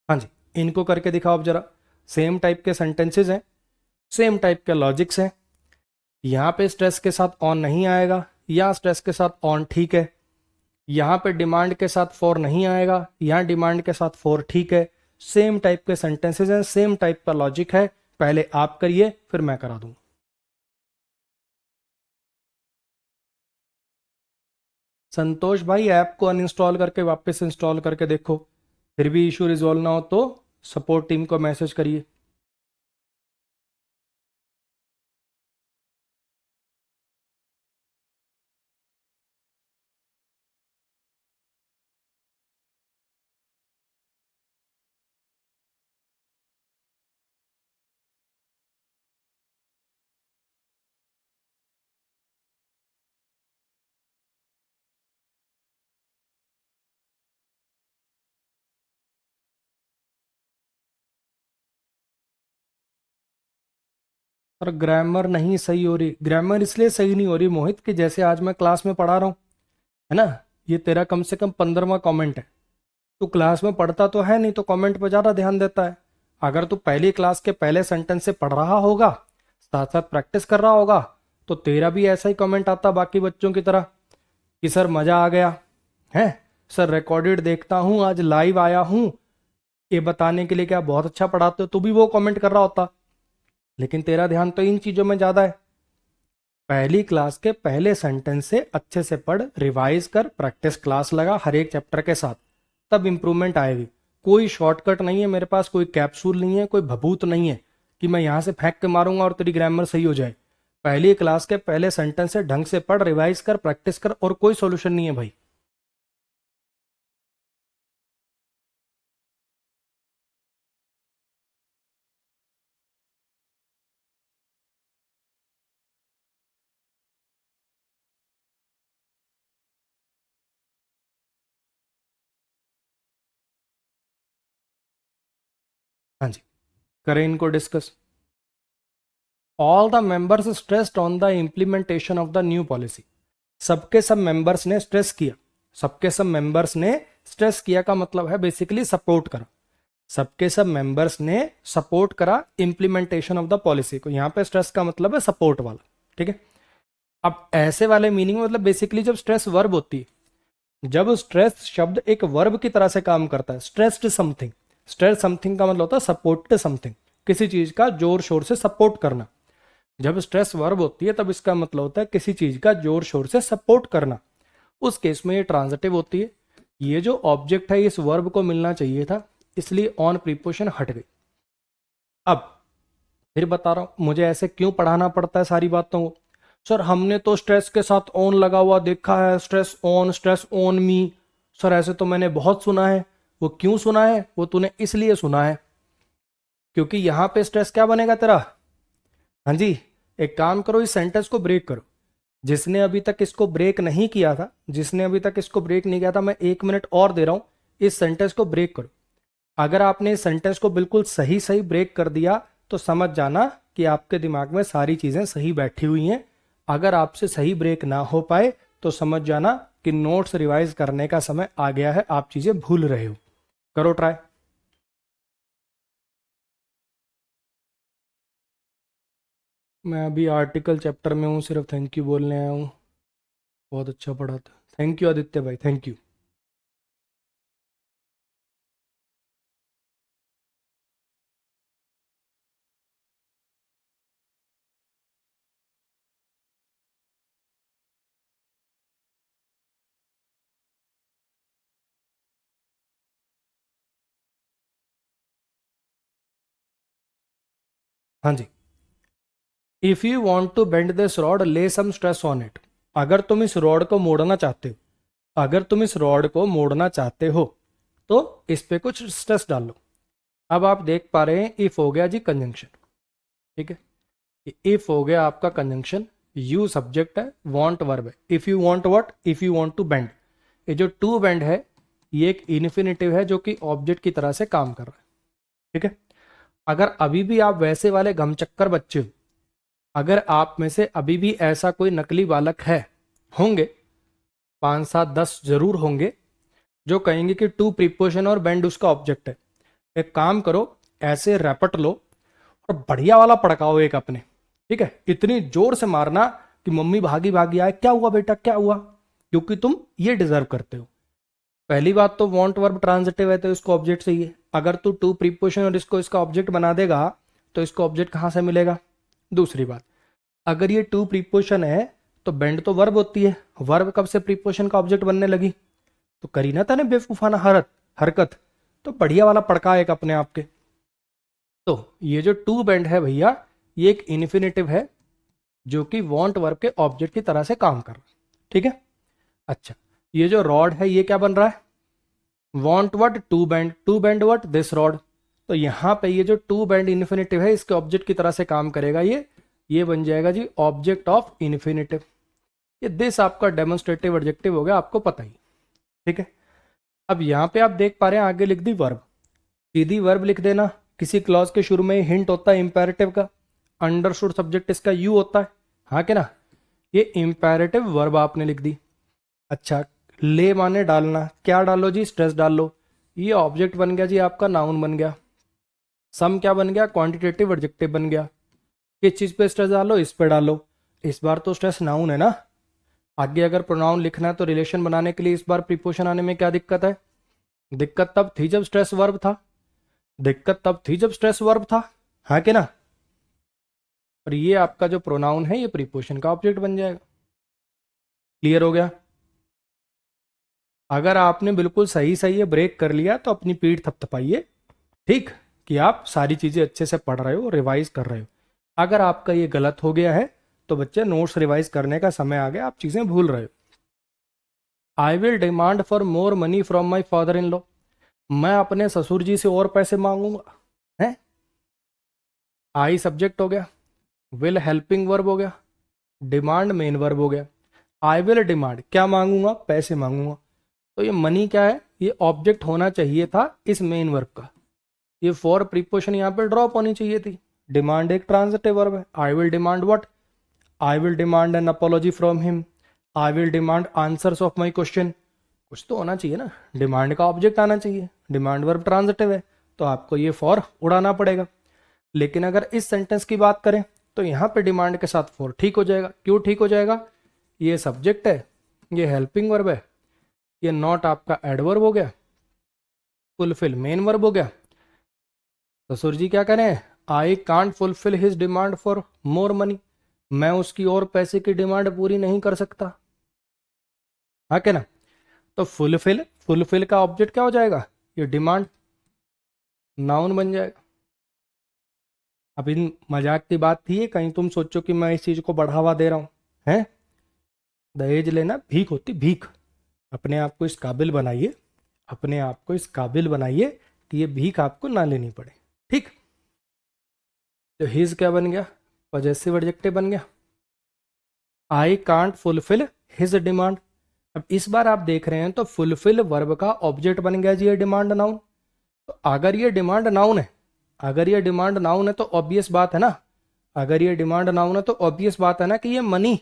हाँ जी, इनको करके दिखाओ अब जरा। सेम टाइप के सेंटेंसेस हैं, सेम टाइप के लॉजिक्स हैं। यहाँ पे स्ट्रेस के साथ ऑन नहीं आएगा, यहाँ स्ट्रेस के साथ ऑन ठीक है। यहाँ पे डिमांड के साथ फॉर नहीं आएगा, यहाँ डिमांड के साथ फॉर ठीक है। सेम टाइप के सेंटेंसेस हैं, सेम टाइप का लॉजिक है। पहले आप करिए फिर मैं करा दूं। संतोष भाई, ऐप को अनइंस्टॉल करके वापस इंस्टॉल करके देखो, फिर भी इशू रिजॉल्व ना हो तो सपोर्ट टीम को मैसेज करिए। पर ग्रामर नहीं सही हो रही। ग्रामर इसलिए सही नहीं हो रही मोहित कि जैसे आज मैं क्लास में पढ़ा रहा हूँ, है ना, ये तेरा कम से कम 15वां कमेंट है। तू क्लास में पढ़ता तो है नहीं, तो कमेंट पर ज़्यादा ध्यान देता है। अगर तू पहली क्लास के पहले सेंटेंस से पढ़ रहा होगा, साथ साथ प्रैक्टिस कर रहा होगा, तो तेरा भी ऐसा ही कमेंट आता बाकी बच्चों की तरह कि सर मज़ा आ गया है, सर रिकॉर्डेड देखता हूँ, आज लाइव आया हूँ ये बताने के लिए कि आप बहुत अच्छा पढ़ाते हो। तू भी वो कमेंट कर रहा होता, लेकिन तेरा ध्यान तो इन चीज़ों में ज़्यादा है। पहली क्लास के पहले सेंटेंस से अच्छे से पढ़, रिवाइज कर, प्रैक्टिस क्लास लगा हर एक चैप्टर के साथ, तब इंप्रूवमेंट आएगी। कोई शॉर्टकट नहीं है मेरे पास, कोई कैप्सूल नहीं है, कोई भभूत नहीं है कि मैं यहाँ से फेंक के मारूंगा और तेरी ग्रामर सही हो जाए। पहली क्लास के पहले सेंटेंस से ढंग से पढ़, रिवाइज कर, प्रैक्टिस कर, और कोई सॉल्यूशन नहीं है भाई। हाँ जी, करें इनको discuss. All the members stressed on the implementation of the new policy. सबके सब मेंबर्स ने स्ट्रेस किया। सबके सब मेंबर्स ने स्ट्रेस किया का मतलब है बेसिकली सपोर्ट करा। सबके सब मेंबर्स ने सपोर्ट करा इम्प्लीमेंटेशन ऑफ द पॉलिसी को। यहां पे स्ट्रेस का मतलब है सपोर्ट वाला, ठीक है। अब ऐसे वाले मीनिंग में मतलब बेसिकली जब स्ट्रेस वर्ब होती है, जब स्ट्रेस शब्द एक वर्ब की तरह से काम करता है, स्ट्रेस्ड समथिंग, स्ट्रेस समथिंग का मतलब होता है सपोर्ट समथिंग, किसी चीज का जोर शोर से सपोर्ट करना। जब स्ट्रेस वर्ब होती है तब इसका मतलब होता है किसी चीज का जोर शोर से सपोर्ट करना। उस केस में ये ट्रांजिटिव होती है। ये जो ऑब्जेक्ट है इस वर्ब को मिलना चाहिए था, इसलिए ऑन प्रीपोजिशन हट गई। अब फिर बता रहा हूं मुझे ऐसे क्यों पढ़ाना पड़ता है सारी बातों को। सर हमने तो स्ट्रेस के साथ ऑन लगा हुआ देखा है, स्ट्रेस ऑन मी। सर ऐसे तो मैंने बहुत सुना है। वो क्यों सुना है? वो तूने इसलिए सुना है क्योंकि यहां पे स्ट्रेस क्या बनेगा तेरा। हाँ जी, एक काम करो, इस सेंटेंस को ब्रेक करो। जिसने अभी तक इसको ब्रेक नहीं किया था, जिसने अभी तक इसको ब्रेक नहीं किया था, मैं 1 मिनट और दे रहा हूं, इस सेंटेंस को ब्रेक करो। अगर आपने इस सेंटेंस को बिल्कुल सही सही ब्रेक कर दिया तो समझ जाना कि आपके दिमाग में सारी चीजें सही बैठी हुई हैं। अगर आपसे सही ब्रेक ना हो पाए तो समझ जाना कि नोट्स रिवाइज करने का समय आ गया है, आप चीजें भूल रहे हो। करो ट्राई। मैं अभी आर्टिकल चैप्टर में हूँ, सिर्फ थैंक यू बोलने आया हूँ। बहुत अच्छा पढ़ा था, थैंक यू आदित्य भाई, थैंक यू। हाँ जी, if you want to bend this rod ले सम स्ट्रेस ऑन इट। अगर तुम इस रॉड को मोड़ना चाहते हो, अगर तुम इस रॉड को मोड़ना चाहते हो तो इस पे कुछ स्ट्रेस डाल लो। अब आप देख पा रहे हैं इफ हो गया जी कंजंक्शन, ठीक है। इफ हो गया आपका कंजंक्शन, यू सब्जेक्ट है, वांट वर्ब है। If you want what, if you want to bend. ये जो टू बेंड है ये एक इन्फिनेटिव है जो कि ऑब्जेक्ट की तरह से काम कर रहा है, ठीक है। अगर अभी भी आप वैसे वाले घमचक्कर बच्चे हो, अगर आप में से अभी भी ऐसा कोई नकली बालक है, होंगे 5 7 10 जरूर होंगे, जो कहेंगे कि टू प्रीपोजिशन और बेंड उसका ऑब्जेक्ट है। एक काम करो, ऐसे रैपट लो और बढ़िया वाला पड़काओ एक अपने, ठीक है। इतनी जोर से मारना कि मम्मी भागी भागी आए, क्या हुआ बेटा क्या हुआ, क्योंकि तुम ये डिजर्व करते हो। पहली बात तो वांट वर्ब ट्रांजिटिव है तो इसको ऑब्जेक्ट चाहिए। अगर तू टू प्रीपोजिशन और इसको इसका ऑब्जेक्ट बना देगा तो इसको ऑब्जेक्ट कहां से मिलेगा। दूसरी बात, अगर ये टू प्रीपोजिशन है तो बेंड तो वर्ब होती है, वर्ब कब से प्रीपोजिशन का ऑब्जेक्ट बनने लगी। तो करी ना तने बेवकूफाना हरकत। तो बढ़िया वाला पड़का एक अपने आप के। तो ये जो टू बेंड है भैया, ये एक इन्फिनेटिव है जो कि वांट वर्ब के ऑब्जेक्ट की तरह से काम कर रहा है, ठीक है। अच्छा, ये जो रॉड है ये क्या बन रहा है, want what, to bend what, this rod. तो यहां पे ये जो टू बेंड इन्फिनेटिव है इसके ऑब्जेक्ट की तरह से काम करेगा, ये बन जाएगा जी ऑब्जेक्ट ऑफ इन्फिनेटिव। ये दिस आपका डेमोन्स्ट्रेटिव एडजेक्टिव हो गया, आपको पता ही, ठीक है। अब यहां पे आप देख पा रहे हैं आगे लिख दी वर्ब, सीधी वर्ब लिख देना। किसी क्लॉज के शुरू में हिंट होता है इंपेरेटिव का, अंडरस्टूड सब्जेक्ट इसका यू होता है, हाँ कि ना। ये इंपैरेटिव वर्ब आपने लिख दी। अच्छा, ले माने डालना, क्या डालो जी, स्ट्रेस डाल लो। ये ऑब्जेक्ट बन गया जी आपका, नाउन बन गया। सम क्या बन गया, क्वांटिटेटिव एडजेक्टिव बन गया। किस चीज पे स्ट्रेस डालो, इस पे डालो। इस बार तो स्ट्रेस नाउन है ना। आगे अगर प्रोनाउन लिखना है तो रिलेशन बनाने के लिए इस बार प्रीपोजिशन आने में क्या दिक्कत है? दिक्कत तब थी जब स्ट्रेस वर्ब था, दिक्कत तब थी जब स्ट्रेस वर्ब था, हाँ कि ना। और ये आपका जो प्रोनाउन है ये प्रीपोजिशन का ऑब्जेक्ट बन जाएगा। क्लियर हो गया? अगर आपने बिल्कुल सही सही ये ब्रेक कर लिया तो अपनी पीठ थपथपाइए, ठीक, कि आप सारी चीजें अच्छे से पढ़ रहे हो, रिवाइज कर रहे हो। अगर आपका ये गलत हो गया है तो बच्चे नोट्स रिवाइज करने का समय आ गया, आप चीजें भूल रहे हो। I will demand for more money from my father in law. मैं अपने ससुर जी से और पैसे मांगूंगा, है। आई सब्जेक्ट हो गया, विल हेल्पिंग वर्ब हो गया, डिमांड मेन वर्ब हो गया। आई विल डिमांड, क्या मांगूंगा, पैसे मांगूंगा। तो ये मनी क्या है, ये ऑब्जेक्ट होना चाहिए था इस मेन वर्ब का। ये फॉर प्रीपोजिशन यहाँ पे ड्रॉप होनी चाहिए थी। डिमांड एक ट्रांजिटिव वर्ब है। I will demand what, I will demand N apology from him, I will demand answers of my question. कुछ तो होना चाहिए ना, डिमांड का ऑब्जेक्ट आना चाहिए। डिमांड वर्ब ट्रांजिटिव है तो आपको ये फॉर उड़ाना पड़ेगा। लेकिन अगर इस सेंटेंस की बात करें तो यहाँ पे डिमांड के साथ फॉर ठीक हो जाएगा। क्यों ठीक हो जाएगा? ये सब्जेक्ट है, ये हेल्पिंग वर्ब है, ये नॉट आपका एडवर्ब हो गया, फुलफिल मेन वर्ब हो गया। ससुर जी क्या करें, I can't fulfil his demand for more money, मैं उसकी और पैसे की डिमांड पूरी नहीं कर सकता, हाँ क्या ना। तो फुलफिल, फुलफिल का ऑब्जेक्ट क्या हो जाएगा, ये डिमांड, नाउन बन जाएगा। अब इन मजाक की बात थी, कहीं तुम सोचो कि मैं इस चीज को बढ़ावा दे रहा हूं, हैं। दहेज लेना भीख होती, भीख। अपने आप को इस काबिल बनाइए, अपने आप को इस काबिल बनाइए कि ये भीख आपको ना लेनी पड़े, ठीक। तो हिज क्या बन गया, पॉजेसिव एडजेक्टिव बन गया। I can't fulfil his demand. अब इस बार आप देख रहे हैं तो फुलफिल वर्ब का ऑब्जेक्ट बन गया जी ये डिमांड नाउन। तो अगर ये डिमांड नाउन है, अगर ये डिमांड नाउन है तो ऑब्वियस बात है ना, अगर ये डिमांड नाउन है तो ऑब्वियस बात है ना कि ये मनी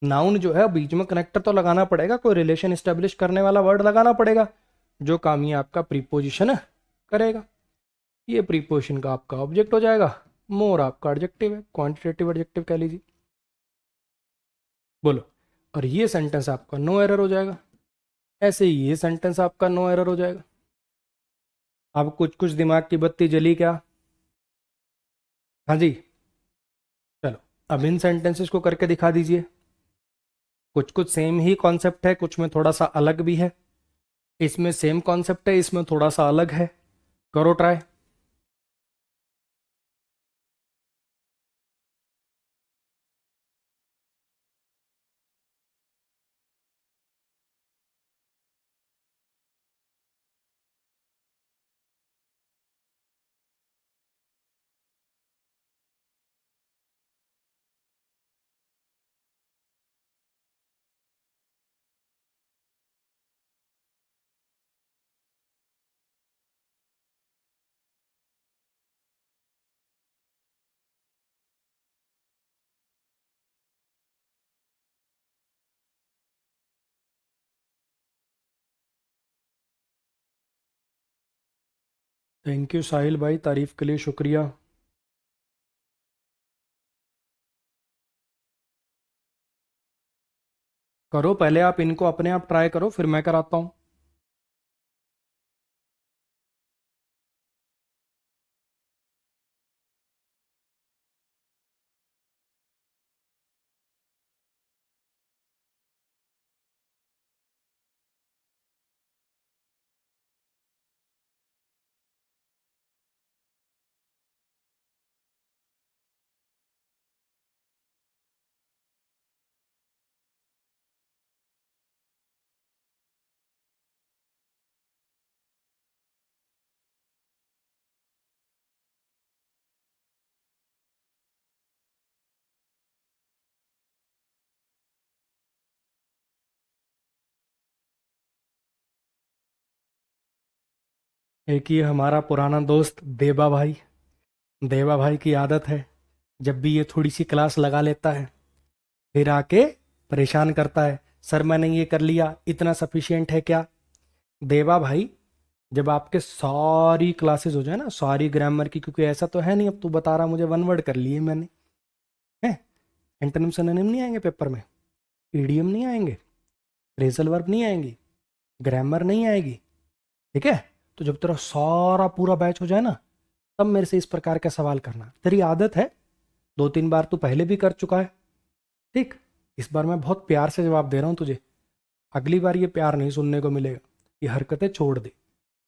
नाउन जो है बीच में कनेक्टर तो लगाना पड़ेगा, कोई रिलेशन स्टेब्लिश करने वाला वर्ड लगाना पड़ेगा, जो काम ये आपका प्रीपोजिशन करेगा। ये प्रीपोजिशन का आपका ऑब्जेक्ट हो जाएगा। मोर आपका एडजेक्टिव है, क्वांटिटेटिव एडजेक्टिव कह लीजिए। बोलो, और ये सेंटेंस आपका नो एरर हो जाएगा। ऐसे ही ये सेंटेंस आपका नो एरर हो जाएगा। अब कुछ कुछ दिमाग की बत्ती जली क्या? हाँ जी, चलो अब इन सेंटेंसेस को करके दिखा दीजिए। कुछ कुछ सेम ही कॉन्सेप्ट है, कुछ में थोड़ा सा अलग भी है। इसमें सेम कॉन्सेप्ट है, इसमें थोड़ा सा अलग है। करो ट्राई। थैंक यू साहिल भाई, तारीफ के लिए शुक्रिया। करो पहले आप इनको अपने आप ट्राई करो, फिर मैं कराता हूँ। एक ये हमारा पुराना दोस्त देवा भाई, देवा भाई की आदत है जब भी ये थोड़ी सी क्लास लगा लेता है फिर आके परेशान करता है, सर मैंने ये कर लिया, इतना सफिशिएंट है क्या? देवा भाई, जब आपके सारी क्लासेस हो जाए ना, सारी ग्रामर की, क्योंकि ऐसा तो है नहीं अब तू बता रहा मुझे वन वर्ड कर लिए मैंने, है, एंटोनिम सिनोनिम नहीं आएंगे पेपर में, ईडीएम नहीं आएंगे, फ्रेजल वर्ब नहीं आएंगी, ग्रामर नहीं आएगी, ठीक है? तो जब तेरा सारा पूरा बैच हो जाए ना, तब मेरे से इस प्रकार का सवाल करना। तेरी आदत है, 2-3 बार तू पहले भी कर चुका है, ठीक? इस बार मैं बहुत प्यार से जवाब दे रहा हूँ तुझे, अगली बार ये प्यार नहीं सुनने को मिलेगा, ये हरकतें छोड़ दे।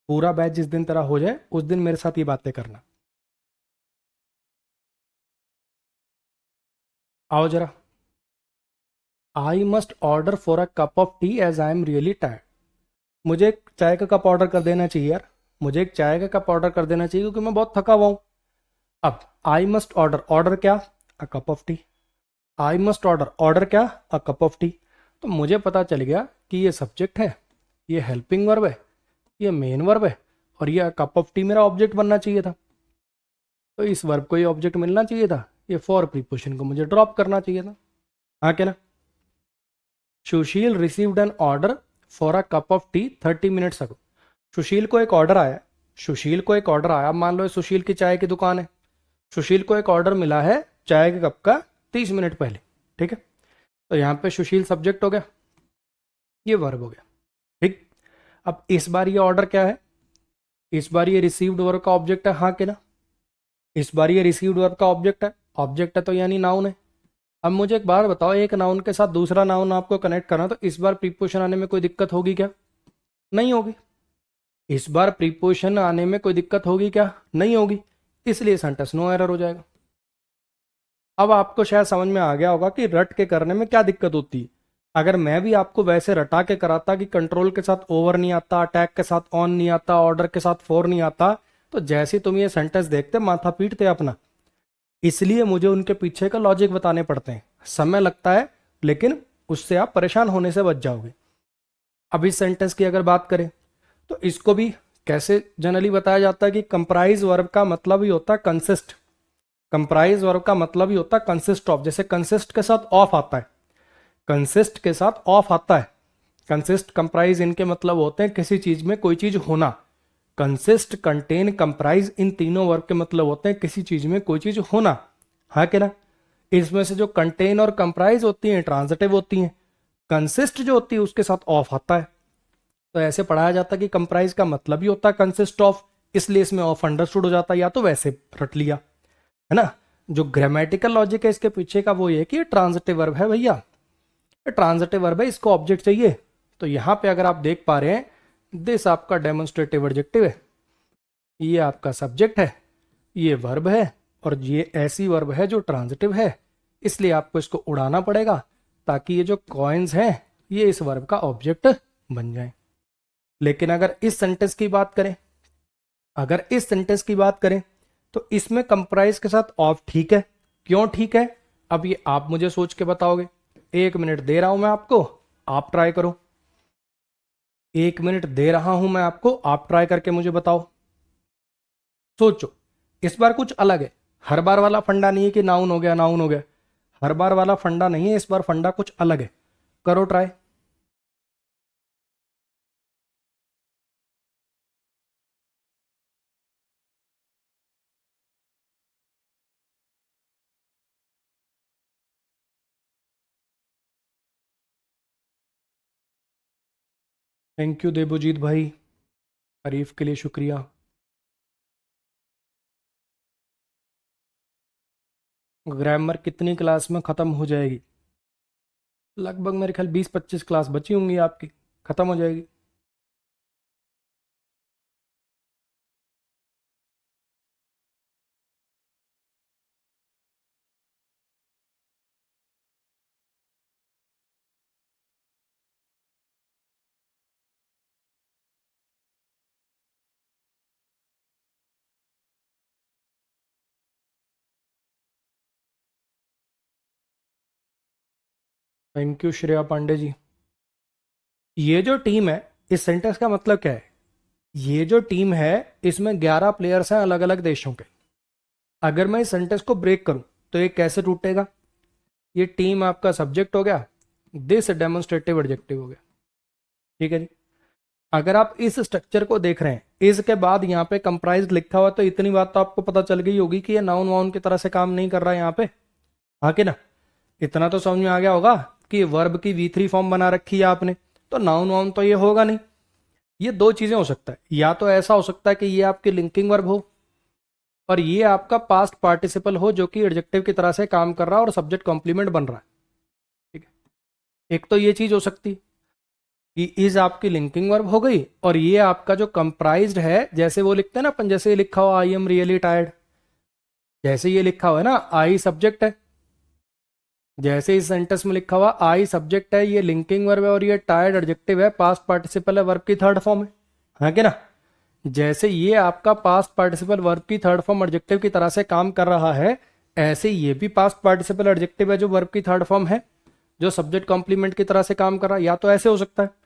पूरा बैच जिस दिन तेरा हो जाए उस दिन मेरे साथ ये बातें करना। आओ जरा। I must order for a cup of tea as I am really tired. मुझे एक चाय का कप ऑर्डर कर देना चाहिए यार, मुझे एक चाय का कप ऑर्डर कर देना चाहिए क्योंकि मैं बहुत थका हुआ हूँ। अब आई मस्ट ऑर्डर, ऑर्डर क्या? A cup of tea. I must order, order क्या? A cup of tea. तो मुझे पता चल गया कि ये सब्जेक्ट है, ये हेल्पिंग वर्ब है, ये मेन वर्ब है, और ये कप ऑफ टी मेरा ऑब्जेक्ट बनना चाहिए था। तो इस वर्ब को ये ऑब्जेक्ट मिलना चाहिए था, ये फॉर प्रीपोजिशन को मुझे ड्रॉप करना चाहिए था। हाँ क्या ना? Sushil received an order for a cup of tea 30 minutes ago. Sushil को एक ऑर्डर आया, सुशील को एक ऑर्डर आया, मान लो ये सुशील की चाय की दुकान है, सुशील को एक ऑर्डर मिला है चाय के कप का 30 मिनट पहले, ठीक है? तो यहाँ पे सुशील सब्जेक्ट हो गया, ये वर्ब हो गया, ठीक? अब इस बार ये ऑर्डर क्या है? इस बार ये रिसीव्ड वर्ब का ऑब्जेक्ट है, हाँ कि ना? इस बार ये रिसीव्ड वर्ब का ऑब्जेक्ट है तो यानी नाउन है। अब मुझे एक बार बताओ, एक नाउन के साथ दूसरा नाउन आपको कनेक्ट करना, तो इस बार प्रीपोजिशन आने में कोई दिक्कत होगी क्या? नहीं होगी। इस बार प्रीपोजिशन आने में कोई दिक्कत होगी क्या? नहीं होगी, इसलिए सेंटेंस नो एरर हो जाएगा। अब आपको शायद समझ में आ गया होगा कि रट के करने में क्या दिक्कत होती है। अगर मैं भी आपको वैसे रटा के कराता कि कंट्रोल के साथ ओवर नहीं आता, अटैक के साथ ऑन नहीं आता, ऑर्डर के साथ फॉर नहीं आता, तो जैसे तुम ये सेंटेंस देखते माथा पीटते अपना। इसलिए मुझे उनके पीछे का लॉजिक बताने पड़ते हैं, समय लगता है, लेकिन उससे आप परेशान होने से बच जाओगे। अब इस सेंटेंस की अगर बात करें तो इसको भी कैसे जनरली बताया जाता है कि कंप्राइज वर्ब का मतलब ही होता है कंसिस्ट। कंप्राइज वर्ब का मतलब ही होता है कंसिस्ट ऑफ। जैसे कंसिस्ट के साथ ऑफ आता है, कंसिस्ट के साथ ऑफ आता है, कंसिस्ट कंप्राइज इनके मतलब होते हैं किसी चीज में कोई चीज होना। कंसिस्ट, कंटेन, कंप्राइज, इन तीनों वर्ब के मतलब होते हैं किसी चीज में कोई चीज होना, हाँ कि ना? इसमें से जो कंटेन और कंप्राइज होती हैं ट्रांजिटिव होती हैं, कंसिस्ट जो होती है उसके साथ ऑफ आता है। तो ऐसे पढ़ाया जाता है कि कंप्राइज का मतलब ही होता है कंसिस्ट ऑफ, इसलिए इसमें ऑफ अंडरस्टूड हो जाता है, या तो वैसे रट लिया, है ना? जो ग्रामेटिकल लॉजिक है इसके पीछे का वो ये कि ये ट्रांजिटिव वर्ब है भैया, ये ट्रांजिटिव वर्ब है, इसको ऑब्जेक्ट चाहिए। तो यहां पे अगर आप देख पा रहे हैं, दिस आपका डेमोन्स्ट्रेटिव एडजेक्टिव है, ये आपका सब्जेक्ट है, ये वर्ब है, और ये ऐसी वर्ब है जो ट्रांजिटिव है, इसलिए आपको इसको उड़ाना पड़ेगा ताकि ये जो कॉइन्स हैं ये इस वर्ब का ऑब्जेक्ट बन जाए। लेकिन अगर इस सेंटेंस की बात करें, अगर इस सेंटेंस की बात करें तो इसमें कंप्राइज के साथ ऑफ ठीक है। क्यों ठीक है? अब ये आप मुझे सोच के बताओगे। 1 मिनट दे रहा हूं मैं आपको, आप ट्राई करो। 1 मिनट दे रहा हूं मैं आपको, आप ट्राई करके मुझे बताओ। सोचो, इस बार कुछ अलग है। हर बार वाला फंडा नहीं है कि नाउन हो गया नाउन हो गया, हर बार वाला फंडा नहीं है, इस बार फंडा कुछ अलग है। करो ट्राई। थैंक यू देबोजीत भाई, तारीफ के लिए शुक्रिया। ग्रामर कितनी क्लास में ख़त्म हो जाएगी? लगभग मेरे ख्याल 20-25 क्लास बची होंगी आपकी, ख़त्म हो जाएगी। Thank you Shreya Pandey ji. ये जो टीम है, इस सेंटेंस का मतलब क्या है? ये जो टीम है इसमें 11 प्लेयर्स हैं अलग अलग देशों के। अगर मैं इस सेंटेंस को ब्रेक करूं, तो ये कैसे टूटेगा? ये टीम आपका सब्जेक्ट हो गया, दिस डेमोन्स्ट्रेटिव एडजेक्टिव हो गया। ठीक है जी। अगर आप इस स्ट्रक्चर को देख रहे हैं, इसके बाद यहाँ पे कंप्राइज लिखा हुआ, तो इतनी बात तो आपको पता चल गई होगी कि ये नाउन वाउन की तरह से काम नहीं कर रहा है यहाँ पे, हाँ कि ना? इतना तो समझ में आ गया होगा कि वर्ब की V3 फॉर्म बना रखी है आपने, तो नाउन वाउन तो ये होगा नहीं। ये दो चीजें हो सकता है, या तो ऐसा हो सकता है कि ये आपकी लिंकिंग वर्ब हो और ये आपका पास्ट पार्टिसिपल हो जो कि एडजेक्टिव की तरह से काम कर रहा है और सब्जेक्ट कॉम्प्लीमेंट बन रहा है। ठीक है, एक तो ये चीज हो सकती कि इज आपकी लिंकिंग वर्ब हो गई और ये आपका जो कंप्राइज्ड है, जैसे वो लिखते हैं ना अपन, जैसे ये लिखा हुआ आई एम रियली टायर्ड, जैसे ये लिखा हुआ है ना आई सब्जेक्ट है, जैसे इस सेंटेंस में लिखा हुआ आई सब्जेक्ट है, ये लिंकिंग वर्ब है और ये टायर्ड एडजेक्टिव है, पास्ट पार्टिसिपल है, वर्ब की थर्ड फॉर्म है कि ना? जैसे ये आपका पास्ट पार्टिसिपल वर्ब की थर्ड फॉर्म एडजेक्टिव की तरह से काम कर रहा है, ऐसे ये भी पास्ट पार्टिसिपल एडजेक्टिव है जो वर्ब की थर्ड फॉर्म है, जो सब्जेक्ट कॉम्प्लीमेंट की तरह से काम कर रहा है। या तो ऐसे हो सकता है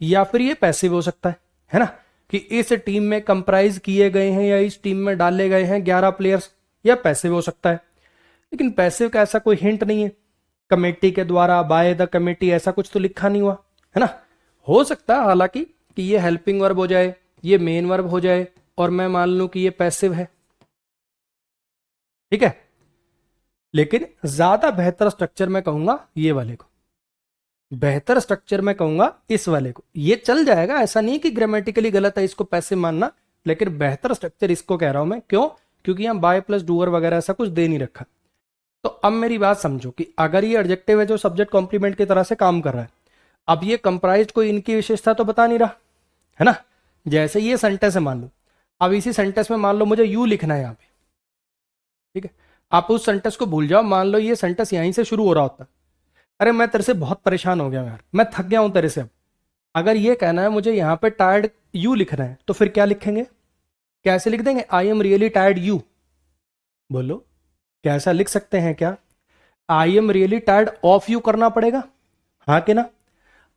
या फिर ये पैसिव हो सकता है ना, कि इस टीम में कंप्राइज किए गए हैं या इस टीम में डाले गए हैं 11 प्लेयर्स, या पैसिव हो सकता है। लेकिन पैसिव का ऐसा कोई हिंट नहीं है, कमेटी के द्वारा, बाय द कमेटी, ऐसा कुछ तो लिखा नहीं हुआ है ना। हो सकता है हालांकि कि ये हेल्पिंग वर्ब हो जाए, ये मेन वर्ब हो जाए और मैं मान लूं कि ये पैसिव है। ठीक है, लेकिन ज्यादा बेहतर स्ट्रक्चर मैं कहूंगा ये वाले को, बेहतर स्ट्रक्चर मैं कहूंगा इस वाले को। ये चल जाएगा, ऐसा नहीं कि ग्रामेटिकली गलत है इसको पैसिव मानना, लेकिन बेहतर स्ट्रक्चर इसको कह रहा हूं मैं। क्यों? क्योंकि यहां बाय प्लस डूअर वगैरह ऐसा कुछ दे नहीं रखा। तो अब मेरी बात समझो कि अगर ये एडजेक्टिव है जो सब्जेक्ट कॉम्प्लीमेंट की तरह से काम कर रहा है, अब ये कंप्राइज्ड कोई इनकी विशेषता तो बता नहीं रहा है ना। जैसे ये सेंटेंस है मान लो, अब इसी सेंटेंस में मान लो मुझे यू लिखना है यहाँ पे, ठीक है, आप उस सेंटेंस को भूल जाओ, मान लो ये सेंटेंस यहीं से शुरू हो रहा होता, अरे मैं तेरे से बहुत परेशान हो गया यार, मैं थक गया हूं तेरे से। अब अगर ये कहना है मुझे यहाँ पे टायर्ड यू लिखना है, तो फिर क्या लिखेंगे? कैसे लिख देंगे? आई एम रियली टायर्ड यू। बोलो, क्या ऐसा लिख सकते हैं क्या? आई am really tired of you करना पड़ेगा, हाँ कि ना?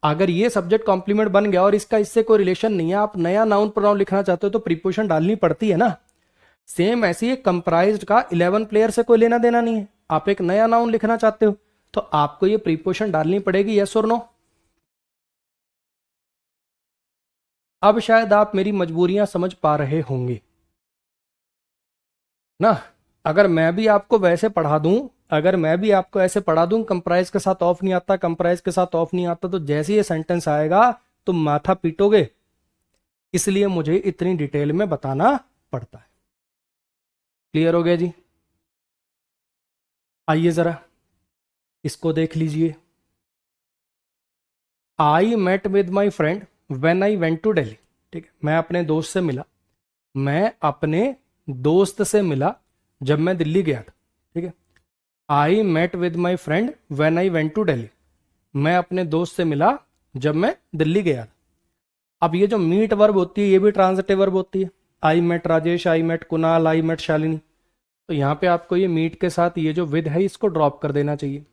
अगर ये सब्जेक्ट कॉम्प्लीमेंट बन गया और इसका इससे कोई रिलेशन नहीं है, आप नया नाउन प्रोनाउन लिखना चाहते हो तो प्रीपोजिशन डालनी पड़ती है ना। सेम ऐसे ही कंप्राइज्ड का 11 प्लेयर से कोई लेना देना नहीं है, आप एक नया नाउन लिखना चाहते हो तो आपको ये प्रीपोजिशन डालनी पड़ेगी, यस और नो? अब शायद आप मेरी मजबूरियां समझ पा रहे होंगे ना। अगर मैं भी आपको वैसे पढ़ा दूं, अगर मैं भी आपको ऐसे पढ़ा दूं कंप्राइज के साथ ऑफ नहीं आता, कंप्राइज के साथ ऑफ नहीं आता, तो जैसे ये सेंटेंस आएगा तो माथा पीटोगे। इसलिए मुझे इतनी डिटेल में बताना पड़ता है। क्लियर हो गया जी? आइए जरा इसको देख लीजिए। I met with my friend when I went to Delhi. ठीक है, मैं अपने दोस्त से मिला, मैं अपने दोस्त से मिला जब मैं दिल्ली गया था। ठीक है, I met with my friend when I went to Delhi, मैं अपने दोस्त से मिला जब मैं दिल्ली गया था। अब ये जो मीट वर्ब होती है ये भी ट्रांजिटिव वर्ब होती है। I met Rajesh, I met Kunal, I met Shalini. तो यहाँ पे आपको ये मीट के साथ ये जो विद है इसको ड्रॉप कर देना चाहिए,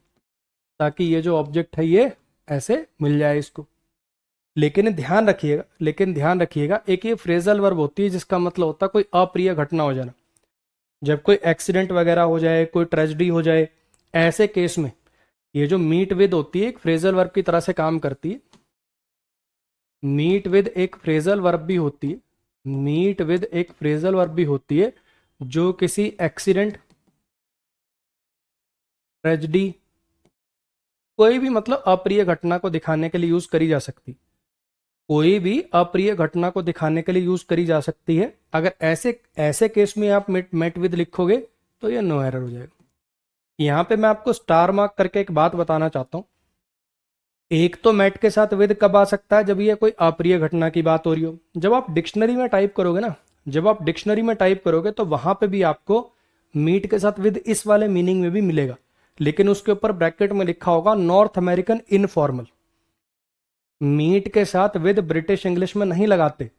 ताकि ये जो ऑब्जेक्ट है ये ऐसे मिल जाए इसको। लेकिन ध्यान रखिएगा, एक ये फ्रेजल वर्ब होती है जिसका मतलब होता है कोई अप्रिय घटना हो जाना। जब कोई एक्सीडेंट वगैरह हो जाए, कोई ट्रेजेडी हो जाए, ऐसे केस में ये जो मीट विद होती है एक फ्रेजल वर्ब की तरह से काम करती है। मीट विद एक फ्रेजल वर्ब भी होती है, मीट विद एक फ्रेजल वर्ब भी होती है जो किसी एक्सीडेंट, ट्रेजेडी, कोई भी मतलब अप्रिय घटना को दिखाने के लिए यूज करी जा सकती, कोई भी अप्रिय घटना को दिखाने के लिए यूज करी जा सकती है। अगर ऐसे केस में आप मेट विद लिखोगे तो ये नो एरर हो जाएगा। यहां पे मैं आपको स्टार मार्क करके एक बात बताना चाहता हूं। एक तो मेट के साथ विद कब आ सकता है? जब ये कोई अप्रिय घटना की बात हो रही हो। जब आप डिक्शनरी में टाइप करोगे ना, जब आप डिक्शनरी में टाइप करोगे तो वहां पे भी आपको मीट के साथ विद इस वाले मीनिंग में भी मिलेगा, लेकिन उसके ऊपर ब्रैकेट में लिखा होगा नॉर्थ अमेरिकन इनफॉर्मल। मीट के साथ विद ब्रिटिश इंग्लिश में नहीं लगाते,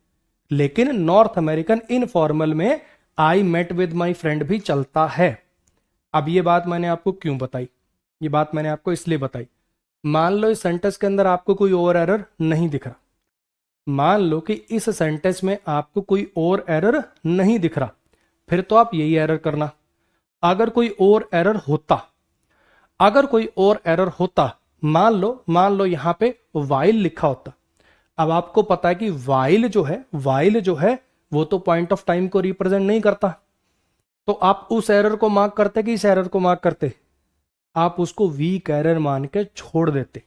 लेकिन नॉर्थ अमेरिकन इनफॉर्मल में I met with my friend भी चलता है। अब ये बात मैंने आपको क्यों बताई? ये बात मैंने आपको इसलिए बताई, मान लो इस सेंटेंस के अंदर आपको कोई और एरर नहीं दिख रहा, मान लो कि इस सेंटेंस में आपको कोई और एरर नहीं दिख रहा, फिर तो आप यही एरर करना। अगर कोई और एरर होता, अगर कोई और एरर होता, मान लो यहां पे वाइल लिखा होता। अब आपको पता है कि वाइल जो है वो तो पॉइंट ऑफ टाइम को रिप्रेजेंट नहीं करता, तो आप उस एरर को मार्क करते कि इस एरर को मार्क करते? आप उसको वीक एरर मान के छोड़ देते।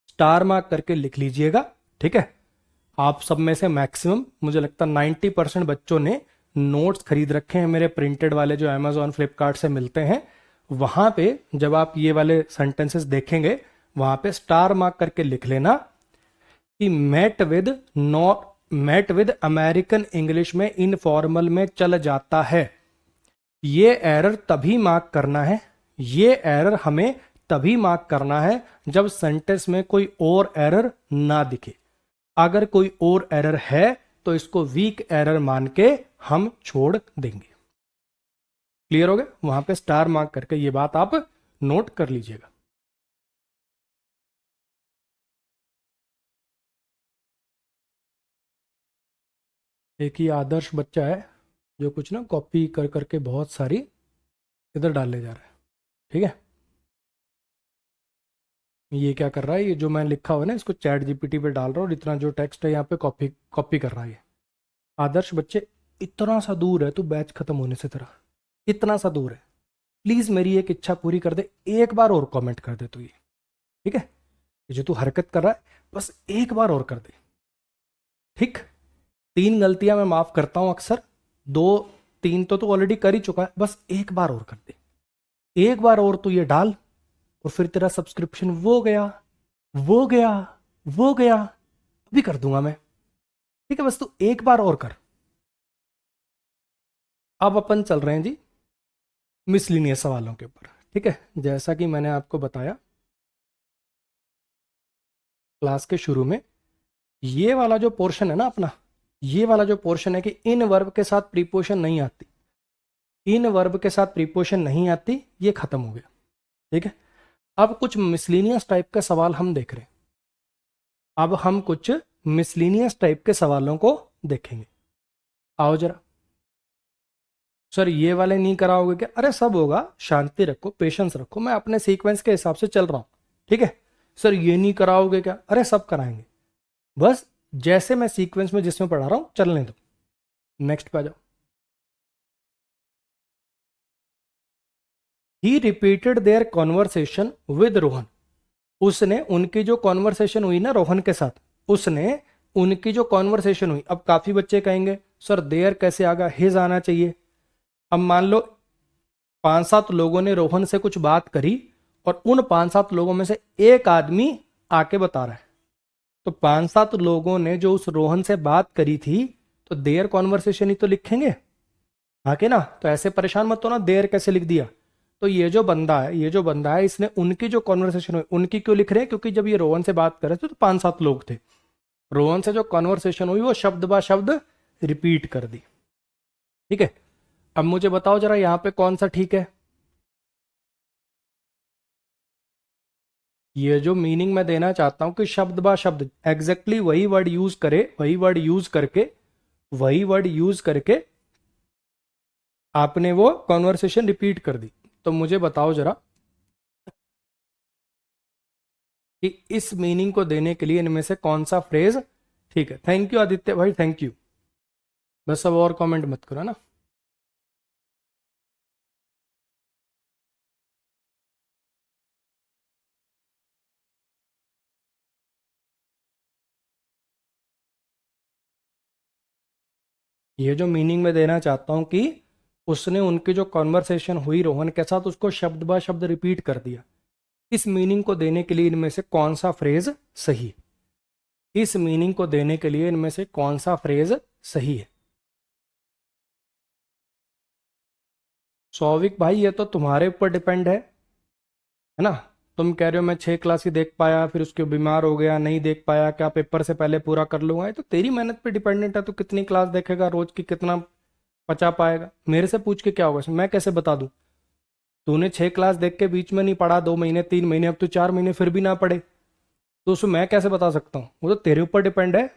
स्टार मार्क करके लिख लीजिएगा, ठीक है। आप सब में से मैक्सिमम मुझे लगता है 90% बच्चों ने नोट्स खरीद रखे हैं मेरे प्रिंटेड वाले, जो अमेजोन फ्लिपकार्ट से मिलते हैं। वहां पे जब आप ये वाले सेंटेंसेस देखेंगे, वहां पे स्टार मार्क करके लिख लेना कि मेट विद अमेरिकन इंग्लिश में इनफॉर्मल में चल जाता है। ये एरर तभी मार्क करना है, ये एरर हमें तभी मार्क करना है जब सेंटेंस में कोई और एरर ना दिखे। अगर कोई और एरर है तो इसको वीक एरर मान के हम छोड़ देंगे। क्लियर हो गया? वहां पे स्टार मार्क करके ये बात आप नोट कर लीजिएगा। एक ही आदर्श बच्चा है जो कुछ ना कॉपी कर करके बहुत सारी इधर डालने जा रहा है, ठीक है। ये क्या कर रहा है, ये जो मैं लिखा हुआ है ना इसको चैट जीपीटी पे डाल रहा हूँ और इतना जो टेक्स्ट है यहाँ पे कॉपी कॉपी कर रहा है ये आदर्श बच्चे। इतना सा दूर है तू बैच खत्म होने से, तेरा इतना सा दूर है। प्लीज मेरी एक इच्छा पूरी कर दे, एक बार और कमेंट कर दे तू ये, ठीक है। ये जो तू हरकत कर रहा है बस एक बार और कर दे, ठीक। 3 गलतियां मैं माफ करता हूं अक्सर, 2 3 तो ऑलरेडी कर ही चुका है, बस एक बार और कर दे। एक बार और तू ये डाल और फिर तेरा सब्सक्रिप्शन वो गया, वो गया, वो गया, अभी कर दूंगा मैं, ठीक है। बस तू एक बार और कर। अब अपन चल रहे हैं जी मिसलिनियस सवालों के ऊपर, ठीक है। जैसा कि मैंने आपको बताया क्लास के शुरू में, ये वाला जो पोर्शन है ना अपना, ये वाला जो पोर्शन है कि इन वर्ब के साथ प्रीपोजिशन नहीं आती, इन वर्ब के साथ प्रीपोजिशन नहीं आती, ये खत्म हो गया, ठीक है। अब कुछ मिसलिनियस टाइप के सवाल हम देख रहे हैं। अब हम कुछ मिसलिनियस टाइप के सवालों को देखेंगे। आओ जरा। सर ये वाले नहीं कराओगे क्या? अरे सब होगा, शांति रखो, पेशेंस रखो, मैं अपने सीक्वेंस के हिसाब से चल रहा हूं, ठीक है। सर ये नहीं कराओगे क्या? अरे सब कराएंगे, बस जैसे मैं सीक्वेंस में जिसमें पढ़ा रहा हूं चलने दो। नेक्स्ट पे आ जाओ। He repeated their conversation with Rohan. उसने उनकी जो कॉन्वर्सेशन हुई ना रोहन के साथ, उसने उनकी जो कॉन्वर्सेशन हुई। अब काफी बच्चे कहेंगे सर देयर कैसे आगा, हिज आना चाहिए। अब मान लो 5-7 लोगों ने रोहन से कुछ बात करी और उन 5-7 लोगों में से एक आदमी आके बता रहा है, तो 5-7 लोगों ने जो उस रोहन से बात करी थी तो देयर कॉन्वर्सेशन ही तो लिखेंगे, आके ना। तो ऐसे परेशान मत हो ना, देयर कैसे लिख दिया। तो ये जो बंदा है, ये जो बंदा है, इसने उनकी जो कॉन्वर्सेशन हुई, उनकी क्यों लिख रहे हैं? क्योंकि जब ये रोहन से बात कर रहे थे तो 5-7 लोग थे, रोहन से जो कॉन्वर्सेशन हुई वो शब्द बा शब्द रिपीट कर दी, ठीक है। अब मुझे बताओ जरा यहां पे कौन सा ठीक है? ये जो मीनिंग मैं देना चाहता हूं कि शब्द बा शब्द एग्जैक्टली वही वर्ड यूज करे, वही वर्ड यूज करके, वही वर्ड यूज करके आपने वो कॉन्वर्सेशन रिपीट कर दी। तो मुझे बताओ जरा कि इस मीनिंग को देने के लिए इनमें से कौन सा फ्रेज ठीक है। थैंक यू आदित्य भाई, थैंक यू। बस अब और कमेंट मत करो ना। ये जो मीनिंग में देना चाहता हूं कि उसने उनकी जो कॉन्वर्सेशन हुई रोहन के साथ उसको शब्द बा शब्द रिपीट कर दिया, इस मीनिंग को देने के लिए इनमें से कौन सा फ्रेज सही है? इस मीनिंग को देने के लिए इनमें से कौन सा फ्रेज सही है? सौविक भाई ये तो तुम्हारे ऊपर डिपेंड है ना। तुम कह रहे हो मैं 6 क्लास ही देख पाया, फिर उसके बीमार हो गया, नहीं देख पाया, क्या पेपर से पहले पूरा कर लूंगा? ये तो तेरी मेहनत पे डिपेंडेंट है, तू कितनी क्लास देखेगा रोज की, कितना पचा पाएगा। मेरे से पूछ के क्या होगा, मैं कैसे बता दूं? तूने 6 क्लास देख के बीच में नहीं पढ़ा, 2 महीने 3 महीने, अब तू 4 महीने फिर भी ना पढ़े, तो उसमें मैं कैसे बता सकता हूँ? वो तो तेरे ऊपर डिपेंड है।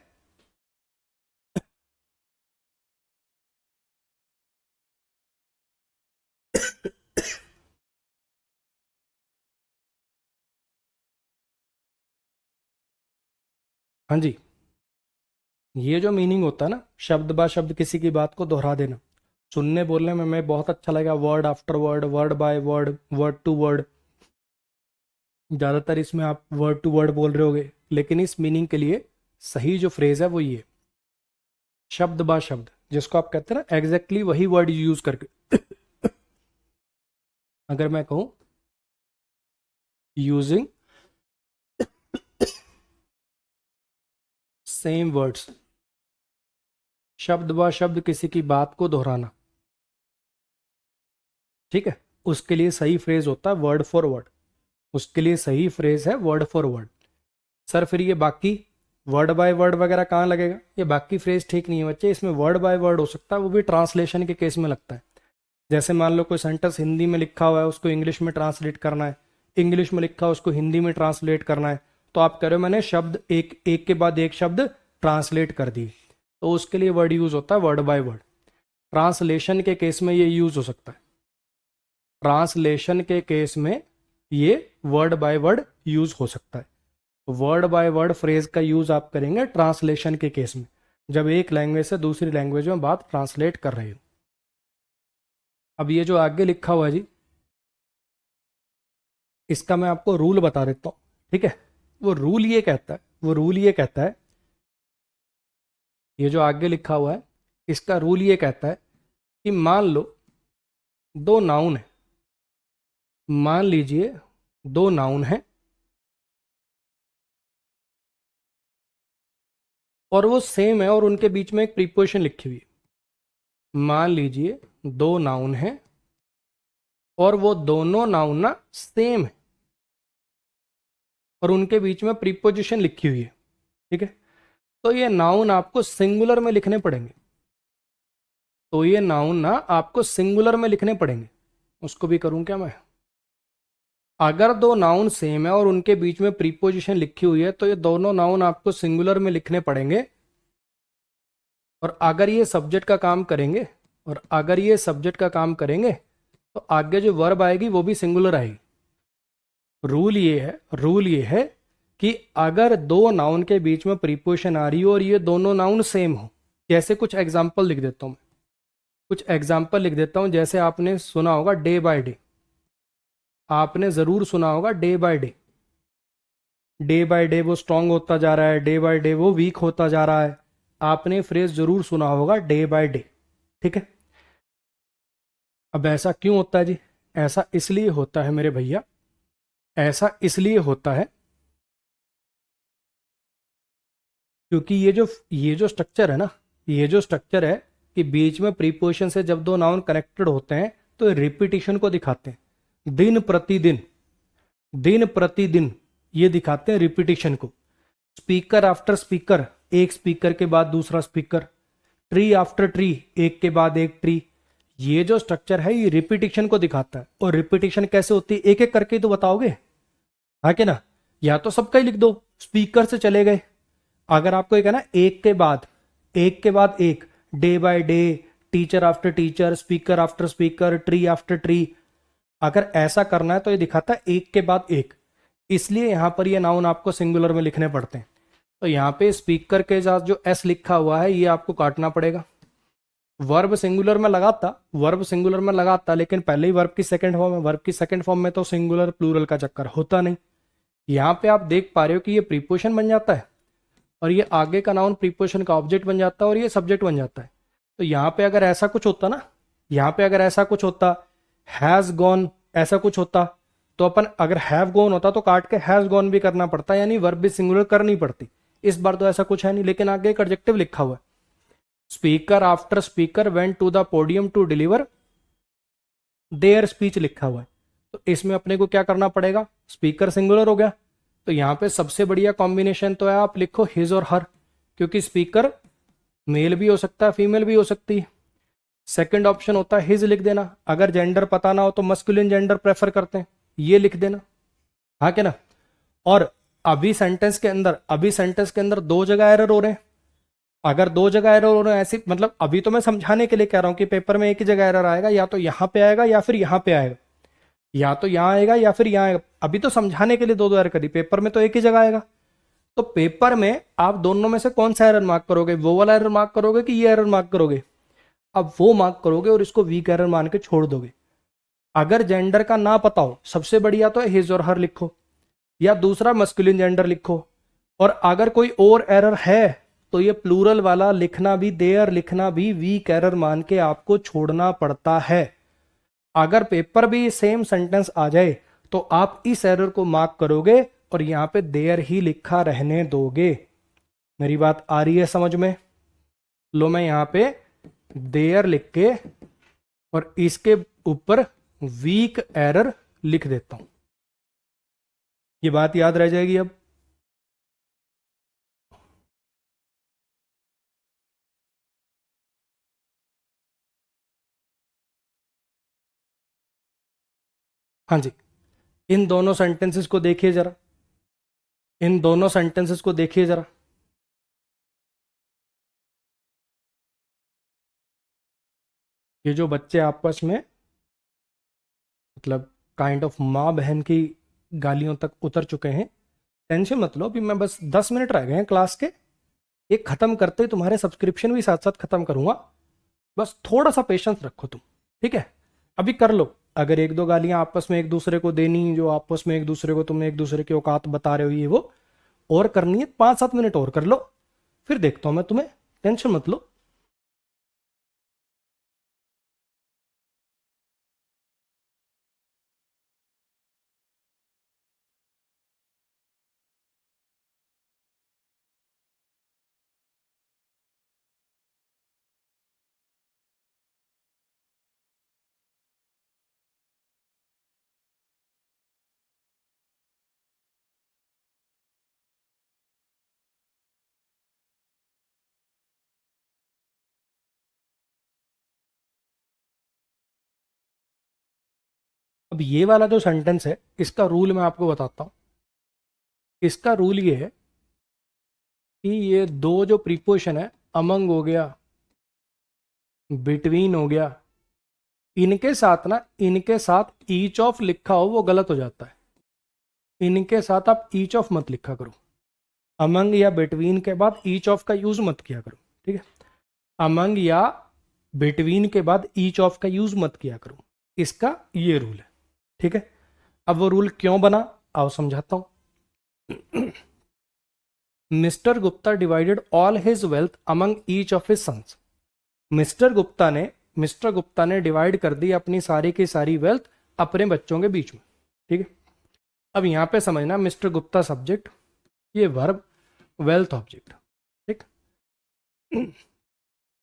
हाँ जी, ये जो मीनिंग होता है ना, शब्द बा शब्द किसी की बात को दोहरा देना, सुनने बोलने में मैं बहुत अच्छा लगेगा, word after word, word by word, word to word. ज़्यादातर इसमें आप वर्ड टू वर्ड बोल रहे होगे, लेकिन इस मीनिंग के लिए सही जो फ्रेज है वो ये, शब्द बा शब्द, जिसको आप कहते हैं ना एग्जैक्टली वही वर्ड यूज करके। अगर मैं कहूं यूजिंग सेम वर्ड्स, शब्द ब शब्द किसी की बात को दोहराना, ठीक है, उसके लिए सही फ्रेज होता है वर्ड फॉर वर्ड, उसके लिए सही फ्रेज है वर्ड फॉर वर्ड। सर फिर ये बाकी वर्ड बाय वर्ड वगैरह कहाँ लगेगा? ये बाकी फ्रेज ठीक नहीं है बच्चे, इसमें वर्ड बाय वर्ड हो सकता है, वो भी ट्रांसलेशन के केस में लगता है। जैसे मान लो कोई सेंटेंस हिंदी में लिखा हुआ है, उसको इंग्लिश में ट्रांसलेट करना है, इंग्लिश में लिखा है उसको हिंदी में ट्रांसलेट करना है, तो आप कह रहे हो मैंने शब्द एक एक के बाद एक शब्द ट्रांसलेट कर दिए, तो उसके लिए वर्ड यूज होता है वर्ड बाय वर्ड। ट्रांसलेशन के केस में ये यूज हो सकता है, ट्रांसलेशन के केस में ये वर्ड बाय वर्ड यूज हो सकता है। वर्ड बाय वर्ड फ्रेज का यूज आप करेंगे ट्रांसलेशन के केस में, जब एक लैंग्वेज से दूसरी लैंग्वेज में बात ट्रांसलेट कर रहे हो। अब ये जो आगे लिखा हुआ है जी, इसका मैं आपको रूल बता देता हूँ, ठीक है। वो रूल ये कहता है, वो रूल ये कहता है, ये जो आगे लिखा हुआ है इसका रूल ये कहता है कि मान लो दो नाउन है, मान लीजिए दो नाउन है और वो सेम है और उनके बीच में एक प्रीपोजिशन लिखी हुई है। मान लीजिए दो नाउन है और वो दोनों नाउन ना सेम है और उनके बीच में प्रीपोजिशन लिखी हुई है, ठीक है। तो ये नाउन आपको सिंगुलर में लिखने पड़ेंगे, तो ये नाउन ना आपको सिंगुलर में लिखने पड़ेंगे। उसको भी करूं क्या मैं? अगर दो नाउन सेम है और उनके बीच में प्रीपोजिशन लिखी हुई है तो ये दोनों नाउन आपको सिंगुलर में लिखने पड़ेंगे। और अगर ये सब्जेक्ट का काम करेंगे, और अगर ये सब्जेक्ट का काम करेंगे तो आगे जो वर्ब आएगी वो भी सिंगुलर आएगी। रूल ये है कि अगर दो नाउन के बीच में प्रीपोजिशन आ रही हो और ये दोनों नाउन सेम हो, जैसे कुछ एग्जाम्पल लिख देता हूं मैं, कुछ एग्जाम्पल लिख देता हूं। जैसे आपने सुना होगा डे बाय डे, आपने जरूर सुना होगा day by day, day by day वो स्ट्रांग होता जा रहा है, डे बाय डे वो वीक होता जा रहा है। आपने फ्रेज जरूर सुना होगा डे बाय डे, ठीक है। अब ऐसा क्यों होता है जी? ऐसा इसलिए होता है मेरे भैया, ऐसा इसलिए होता है क्योंकि ये जो स्ट्रक्चर है ना, ये जो स्ट्रक्चर है कि बीच में प्रीपोजिशन से जब दो नाउन कनेक्टेड होते हैं तो रिपीटिशन को दिखाते हैं, दिन प्रतिदिन, दिन प्रतिदिन ये दिखाते हैं रिपीटिशन को। स्पीकर आफ्टर स्पीकर, एक स्पीकर के बाद दूसरा स्पीकर, ट्री आफ्टर ट्री, एक के बाद एक ट्री। ये जो स्ट्रक्चर है ये रिपीटिशन को दिखाता है। और रिपीटिशन कैसे होती है एक एक करके ही तो बताओगे, हाँ कि ना? या तो सबका ही लिख दो, स्पीकर से चले गए। अगर आपको एक है ना एक के बाद एक, day by day, teacher after teacher, speaker after speaker, tree after tree, अगर ऐसा करना है तो ये दिखाता है एक के बाद एक। इसलिए यहां पर ये नाउन आपको सिंगुलर में लिखने पड़ते हैं। तो यहाँ पे स्पीकर के साथ जो एस लिखा हुआ है ये आपको काटना पड़ेगा। वर्ब सिंगुलर में लगाता, वर्ब सिंगुलर में लगाता, लेकिन पहले ही वर्ब की सेकंड फॉर्म है, वर्ब की सेकंड फॉर्म में तो सिंगुलर प्लूरल का चक्कर होता नहीं। यहाँ पे आप देख पा रहे हो कि ये प्रीपोजिशन बन जाता है और ये आगे का नाउन प्रीपोजिशन का ऑब्जेक्ट बन जाता है और ये सब्जेक्ट बन जाता है। तो यहाँ पे अगर ऐसा कुछ होता ना, यहाँ पे अगर ऐसा कुछ होता, हैज गॉन ऐसा कुछ होता, तो अपन अगर हैव गॉन होता तो काट के हैज गॉन भी करना पड़ता, यानी वर्ब भी सिंगुलर करनी पड़ती। इस बार तो ऐसा कुछ है नहीं, लेकिन आगे एक एडजेक्टिव लिखा हुआ है, speaker after speaker went to the podium to deliver their speech लिखा हुआ है। तो इसमें अपने को क्या करना पड़ेगा? स्पीकर सिंगुलर हो गया, तो यहाँ पे सबसे बढ़िया कॉम्बिनेशन तो है आप लिखो हिज और हर, क्योंकि स्पीकर मेल भी हो सकता है फीमेल भी हो सकती है। सेकंड ऑप्शन होता है हिज लिख देना, अगर जेंडर पता ना हो तो मस्कुलिन जेंडर प्रेफर करते हैं, ये लिख देना, हाँ क्या ना? और अभी सेंटेंस के अंदर दो जगह एरर हो रहे हैं। अगर दो जगह एरर हो रहे हैं ऐसी, मतलब अभी तो मैं समझाने के लिए कह रहा हूं कि पेपर में एक ही जगह एरर आएगा, या तो यहां पे आएगा या फिर यहां पे आएगा, या तो यहां आएगा या फिर यहां आएगा। अभी तो समझाने के लिए दो दो एरर करी, पेपर में तो एक ही जगह आएगा। तो पेपर में आप दोनों में से कौन सा एरर मार्क करोगे, वो वाला एरर मार्क करोगे कि ये एरर मार्क करोगे? अब वो मार्क करोगे और इसको वीक एरर मान के छोड़ दोगे। अगर जेंडर का ना पता हो, सबसे बढ़िया तो हिज और हर लिखो, या दूसरा मस्कुलिन जेंडर लिखो। और अगर कोई और एरर है तो ये प्लूरल वाला लिखना भी, देयर लिखना भी वीक एरर मान के आपको छोड़ना पड़ता है। अगर पेपर भी सेम सेंटेंस आ जाए तो आप इस एरर को मार्क करोगे और यहां पे देयर ही लिखा रहने दोगे। मेरी बात आ रही है समझ में? लो मैं यहां पे देयर लिख के और इसके ऊपर वीक एरर लिख देता हूं। ये बात याद रह जाएगी अब। हाँ जी, इन दोनों सेंटेंसेस को देखिए जरा, इन दोनों सेंटेंसेस को देखिए जरा। ये जो बच्चे आपस में मतलब काइंड ऑफ माँ बहन की गालियों तक उतर चुके हैं, टेंशन मत लो, अभी मैं बस 10 मिनट रह गए हैं क्लास के, ये खत्म करते ही तुम्हारे सब्सक्रिप्शन भी साथ साथ खत्म करूंगा। बस थोड़ा सा पेशेंस रखो तुम, ठीक है? अभी कर लो। अगर एक दो गालियां आपस में एक दूसरे को देनी, जो आपस में एक दूसरे को तुम एक दूसरे की औकात बता रहे हो, ये वो और करनी है, 5-7 मिनट और कर लो, फिर देखता हूं मैं तुम्हें, टेंशन मत लो। अब ये वाला जो सेंटेंस है, इसका रूल मैं आपको बताता हूं। इसका रूल ये है कि ये दो जो प्रीपोजिशन है, अमंग हो गया, बिटवीन हो गया, इनके साथ ना, इनके साथ ईच ऑफ लिखा हो वो गलत हो जाता है। इनके साथ आप ईच ऑफ मत लिखा करो। अमंग या बिटवीन के बाद ईच ऑफ का यूज मत किया करो, ठीक है? अमंग या बिटवीन के बाद ईच ऑफ का यूज मत किया करो। इसका ये रूल है, ठीक है? अब वो रूल क्यों बना, आओ समझाता हूं। Mister Gupta divided all his wealth among each of his sons. Mister Gupta ने डिवाइड कर दी अपनी सारी की सारी वेल्थ अपने बच्चों के बीच में, ठीक है? अब यहां पे समझना, मिस्टर गुप्ता सब्जेक्ट, ये वर्ब, वेल्थ ऑब्जेक्ट, ठीक?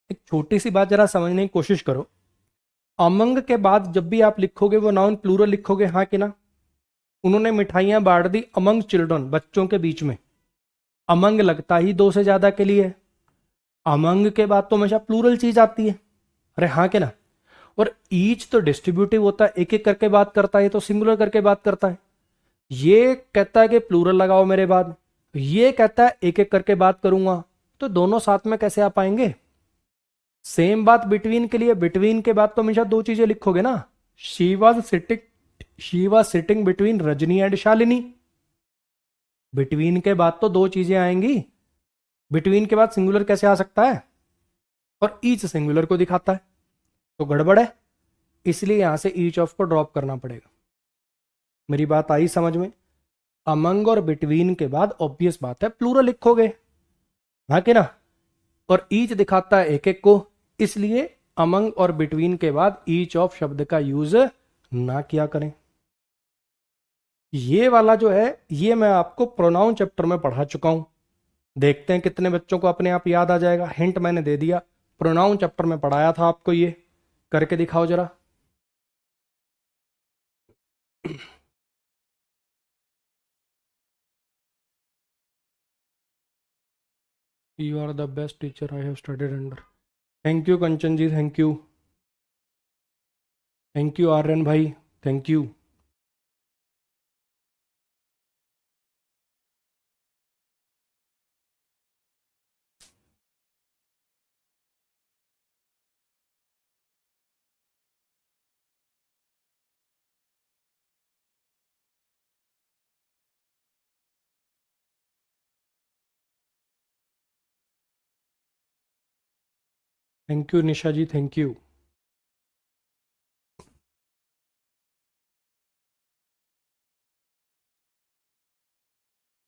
एक छोटी सी बात जरा समझने की कोशिश करो। अमंग के बाद जब भी आप लिखोगे वो नाउन प्लूरल लिखोगे, हाँ कि ना? उन्होंने मिठाइयां बांट दी अमंग चिल्ड्रन, बच्चों के बीच में। अमंग लगता ही दो से ज्यादा के लिए है। अमंग के बाद तो हमेशा प्लूरल चीज आती है, अरे हाँ के ना? और ईच तो डिस्ट्रीब्यूटिव होता है, एक एक करके बात करता है, तो सिंगुलर करके बात करता है। ये कहता है कि प्लूरल लगाओ मेरे बाद, ये कहता है एक एक करके बात करूंगा, तो दोनों साथ में कैसे आ पाएंगे? सेम बात बिटवीन के लिए, बिटवीन के बाद तो हमेशा दो चीजें लिखोगे ना। She was sitting, she was sitting between Rajni and Shalini. Between के बाद तो दो चीजें आएंगी, बिटवीन के बाद सिंगुलर कैसे आ सकता है? और ईच सिंगुलर को दिखाता है, तो गड़बड़ है। इसलिए यहां से ईच ऑफ को ड्रॉप करना पड़ेगा। मेरी बात आई समझ में? अमंग और बिटवीन के बाद ऑब्वियस बात है प्लूरल लिखोगे, हाँ कि ना? और ईच दिखाता है एक एक को, इसलिए अमंग और बिटवीन के बाद ईच ऑफ शब्द का यूज ना किया करें। ये वाला जो है, ये मैं आपको प्रोनाउन चैप्टर में पढ़ा चुका हूं। देखते हैं कितने बच्चों को अपने आप याद आ जाएगा। हिंट मैंने दे दिया, प्रोनाउन चैप्टर में पढ़ाया था आपको, ये करके दिखाओ जरा। You are the best teacher I have studied under. Thank you Kanchan ji, thank you Aryan भाई, thank you. Thank you Nisha ji, thank you.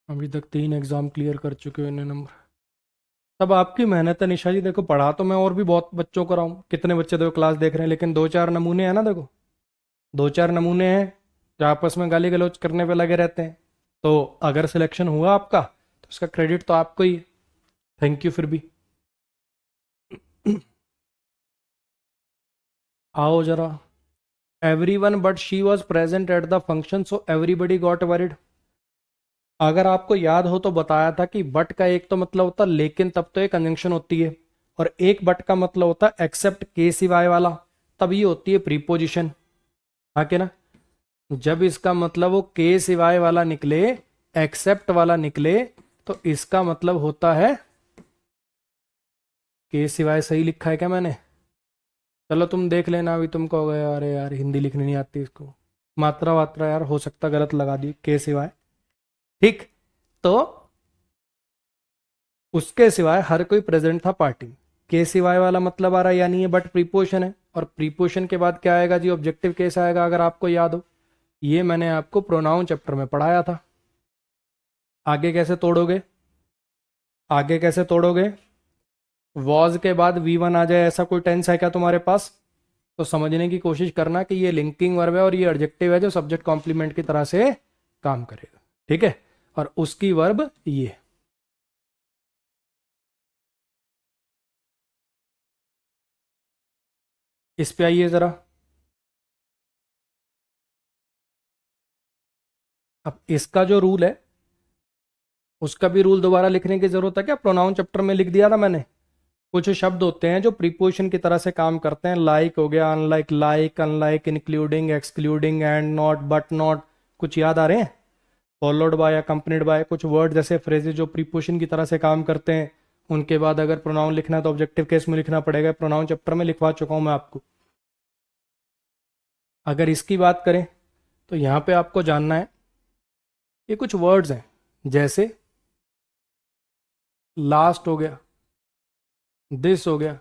अभी तक 3 एग्जाम क्लियर कर चुके हो, इन्हें नंबर। तब आपकी मेहनत है निशा जी। देखो पढ़ा तो मैं और भी बहुत बच्चों को रहा हूँ, कितने बच्चे देखो क्लास देख रहे हैं, लेकिन 2-4 नमूने हैं ना, देखो 2-4 नमूने हैं जो आपस में गाली गलौज करने पे लगे रहते हैं। तो अगर सिलेक्शन हुआ आपका तो उसका क्रेडिट तो आपको ही है। थैंक यू फिर भी। आओ जरा। Everyone but she was present at the function so everybody got worried. अगर आपको याद हो तो बताया था कि बट का एक तो मतलब होता लेकिन, तब तो एक कंजंक्शन होती है, और एक बट का मतलब होता है एक्सेप्ट के सिवाय वाला, तब ये होती है प्रीपोजिशन। हाँ के ना। जब इसका मतलब वो के सिवाय वाला निकले, एक्सेप्ट वाला निकले, तो इसका मतलब होता है के सिवाय। सही लिखा है क्या मैंने? चलो तुम देख लेना, अभी तुम कहोगे अरे यार हिंदी लिखनी नहीं आती इसको, मात्रा वात्रा यार हो सकता गलत लगा दी, के सिवाय। ठीक। तो उसके सिवाय हर कोई प्रेजेंट था पार्टी में। के सिवाय वाला मतलब आ रहा है या नहीं है, बट प्रीपोजिशन है, और प्रीपोजिशन के बाद क्या आएगा जी? ऑब्जेक्टिव केस आएगा, अगर आपको याद हो। ये मैंने आपको प्रोनाउन चैप्टर में पढ़ाया था। आगे कैसे तोड़ोगे? आगे कैसे तोड़ोगे? वॉज के बाद वी1 आ जाए, ऐसा कोई टेंस है क्या तुम्हारे पास? तो समझने की कोशिश करना कि ये लिंकिंग वर्ब है और ये एडजेक्टिव है जो सब्जेक्ट कॉम्प्लीमेंट की तरह से काम करेगा। ठीक है। और उसकी वर्ब ये। इस पे आइए जरा। अब इसका जो रूल है उसका भी रूल दोबारा लिखने की जरूरत है क्या? प्रोनाउन चैप्टर में लिख दिया था मैंने। कुछ शब्द होते हैं जो प्रीपोजिशन की तरह से काम करते हैं, लाइक हो गया, unlike, like, unlike, including, excluding, and, not, but not. कुछ याद आ रहे हैं? फॉलोड बाय, अकम्पनीड बाय, कुछ वर्ड जैसे फ्रेजेस जो प्रीपोजिशन की तरह से काम करते हैं। उनके बाद अगर प्रोनाउन लिखना है तो ऑब्जेक्टिव केस में लिखना पड़ेगा। प्रोनाउन चैप्टर में लिखवा चुका हूं मैं आपको। अगर इसकी बात करें तो यहाँ पे आपको जानना है, ये कुछ वर्ड्स हैं जैसे लास्ट हो गया, दिस हो गया,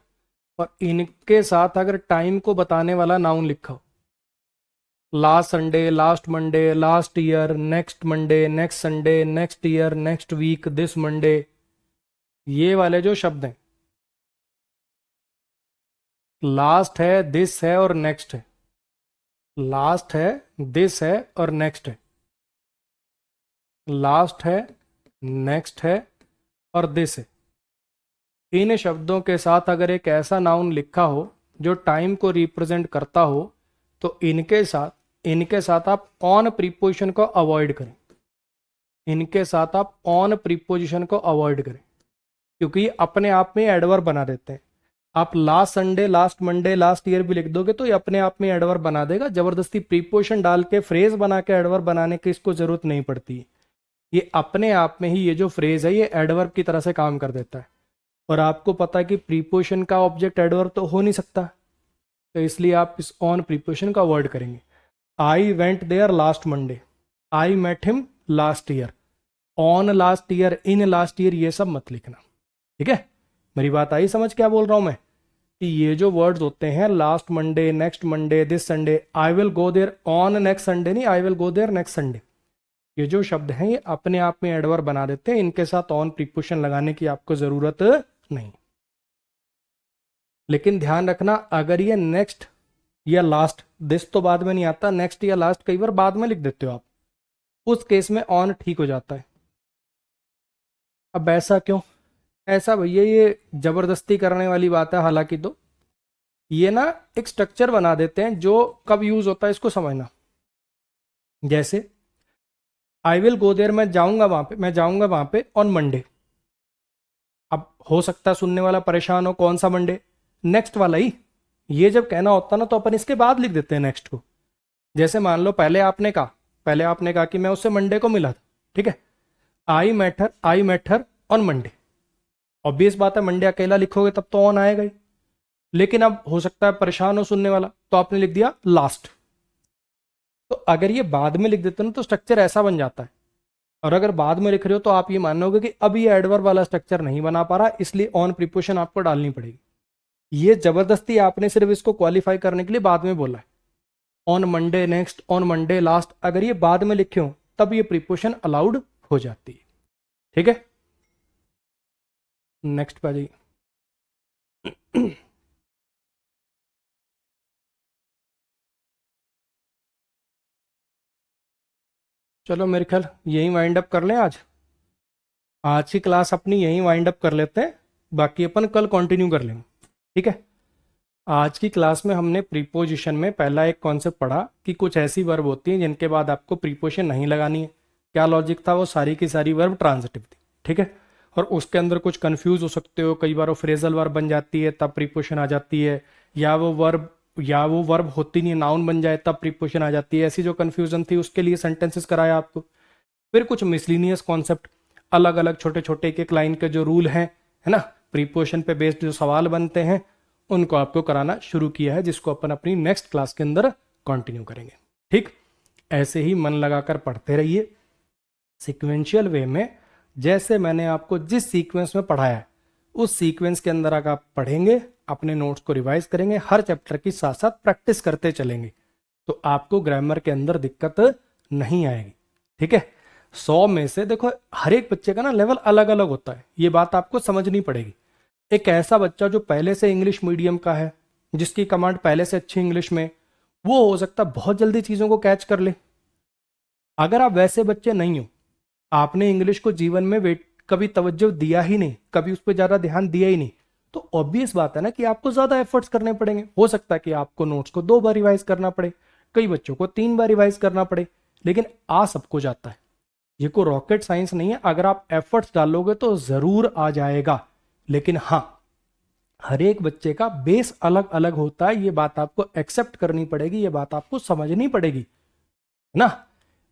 और इनके साथ अगर टाइम को बताने वाला नाउन लिखा हो, last Sunday, last Monday, last year, next Monday, next Sunday, next year, next week, this Monday, ये वाले जो शब्द हैं, लास्ट है, दिस है और नेक्स्ट है। लास्ट है, दिस है और नेक्स्ट है। लास्ट है, नेक्स्ट है और दिस है। इन शब्दों के साथ अगर एक ऐसा नाउन लिखा हो जो टाइम को रिप्रेजेंट करता हो, तो इनके साथ आप ऑन प्रीपोजिशन को अवॉइड करें। इनके साथ आप ऑन प्रीपोजिशन को अवॉइड करें, क्योंकि ये अपने आप में एडवर्ब बना देते हैं। आप last Sunday, last Monday, last year भी लिख दोगे तो ये अपने आप में एडवर्ब बना देगा। जबरदस्ती प्रीपोजिशन डाल के फ्रेज बना के एडवर्ब बनाने की इसको जरूरत नहीं पड़ती। ये अपने आप में ही ये जो फ्रेज है ये एडवर्ब की तरह से काम कर देता है। और आपको पता है कि प्रीपोजिशन का ऑब्जेक्ट एडवर्ब तो हो नहीं सकता, तो इसलिए आप इस ऑन प्रीपोजिशन का अवॉइड करेंगे। I went there last Monday, I met him last year, on last year, in last year, ये सब मत लिखना। ठीक है? मेरी बात आई समझ? क्या बोल रहा हूं मैं कि ये जो वर्ड्स होते हैं last Monday, next Monday, this Sunday, I will go there on next Sunday नहीं, I will go there next Sunday, ये जो शब्द हैं ये अपने आप में एडवर्ब बना देते हैं। इनके साथ ऑन प्रीपोजिशन लगाने की आपको जरूरत नहीं। लेकिन ध्यान रखना, अगर ये नेक्स्ट या लास्ट, दिस तो बाद में नहीं आता, नेक्स्ट या लास्ट कई बार बाद में लिख देते हो आप, उस केस में ऑन ठीक हो जाता है। अब ऐसा क्यों? ऐसा भैया ये जबरदस्ती करने वाली बात है हालांकि। तो ये ना एक स्ट्रक्चर बना देते हैं जो कब यूज होता है इसको समझना। जैसे आई विल गो देयर, मैं जाऊंगा वहां पे, मैं जाऊंगा वहां पे ऑन मंडे। अब हो सकता है सुनने वाला परेशान हो, कौन सा मंडे? नेक्स्ट वाला ही। ये जब कहना होता ना तो अपन इसके बाद लिख देते हैं नेक्स्ट को। जैसे मान लो पहले आपने कहा कि मैं उससे मंडे को मिला था। ठीक है? I met her on Monday. Obvious बात है मंडे अकेला लिखोगे तब तो ऑन आएगा ही। लेकिन अब हो सकता है परेशान हो सुनने वाला, तो आपने लिख दिया लास्ट। तो अगर ये बाद में लिख देते ना तो स्ट्रक्चर ऐसा बन जाता है। और अगर बाद में लिख रहे हो तो आप ये मानोगे कि अब ये एडवर्ब वाला स्ट्रक्चर नहीं बना पा रहा, इसलिए ऑन प्रीपोजिशन आपको डालनी पड़ेगी। ये जबरदस्ती आपने सिर्फ इसको क्वालिफाई करने के लिए बाद में बोला है। On Monday next, on Monday last, अगर ये बाद में लिखे हो तब ये प्रीपोजिशन अलाउड हो जाती है। ठीक है, नेक्स्ट पे आ जाइए। चलो मेरे ख्याल यही वाइंड अप कर लें आज। आज की क्लास अपनी यही वाइंड अप कर लेते हैं, बाकी अपन कल कंटिन्यू कर लेंगे। ठीक है, आज की क्लास में हमने प्रीपोजिशन में पहला एक कॉन्सेप्ट पढ़ा कि कुछ ऐसी वर्ब होती हैं जिनके बाद आपको प्रीपोजिशन नहीं लगानी है। क्या लॉजिक था? वो सारी की सारी वर्ब ट्रांजिटिव थी। ठीक है, और उसके अंदर कुछ कंफ्यूज हो सकते हो, कई बार वो फ्रेजल वर्ब बन जाती है तब प्रीपोजिशन आ जाती है, या वो वर्ब होती नहीं, नाउन बन जाए तब प्रीपोजिशन आ जाती है। ऐसी जो कंफ्यूजन थी उसके लिए सेंटेंसेस कराया आपको। फिर कुछ मिसलिनियस कॉन्सेप्ट, अलग अलग छोटे छोटे एक एक लाइन के जो रूल हैं, है ना, प्रीपोजिशन पे बेस्ड जो सवाल बनते हैं, उनको आपको कराना शुरू किया है, जिसको अपन अपनी नेक्स्ट क्लास के अंदर कंटिन्यू करेंगे। ठीक, ऐसे ही मन लगाकर पढ़ते रहिए सिक्वेंशियल वे में। जैसे मैंने आपको जिस सीक्वेंस में पढ़ाया है उस सीक्वेंस के अंदर अगर आप पढ़ेंगे, अपने नोट्स को रिवाइज करेंगे, हर चैप्टर की साथ साथ प्रैक्टिस करते चलेंगे, तो आपको ग्रामर के अंदर दिक्कत नहीं आएगी। ठीक है, 100 में से देखो हर एक बच्चे का ना लेवल अलग अलग होता है, ये बात आपको समझनी पड़ेगी। एक ऐसा बच्चा जो पहले से इंग्लिश मीडियम का है, जिसकी कमांड पहले से अच्छी इंग्लिश में, वो हो सकता है बहुत जल्दी चीज़ों को कैच कर ले। अगर आप वैसे बच्चे नहीं हो, आपने इंग्लिश को जीवन में कभी तवज्जो दिया ही नहीं, कभी उस पर ज़्यादा ध्यान दिया ही नहीं, तो ऑब्वियस बात है ना कि आपको ज़्यादा एफर्ट्स करने पड़ेंगे। हो सकता है कि आपको नोट्स को 2 बार रिवाइज करना पड़े, कई बच्चों को 3 बार रिवाइज करना पड़े, लेकिन आ सबको जाता है। ये कोई रॉकेट साइंस नहीं है, अगर आप एफर्ट्स डालोगे तो ज़रूर आ जाएगा। लेकिन हाँ, हर एक बच्चे का बेस अलग अलग होता है, ये बात आपको एक्सेप्ट करनी पड़ेगी, ये बात आपको समझनी पड़ेगी, है ना।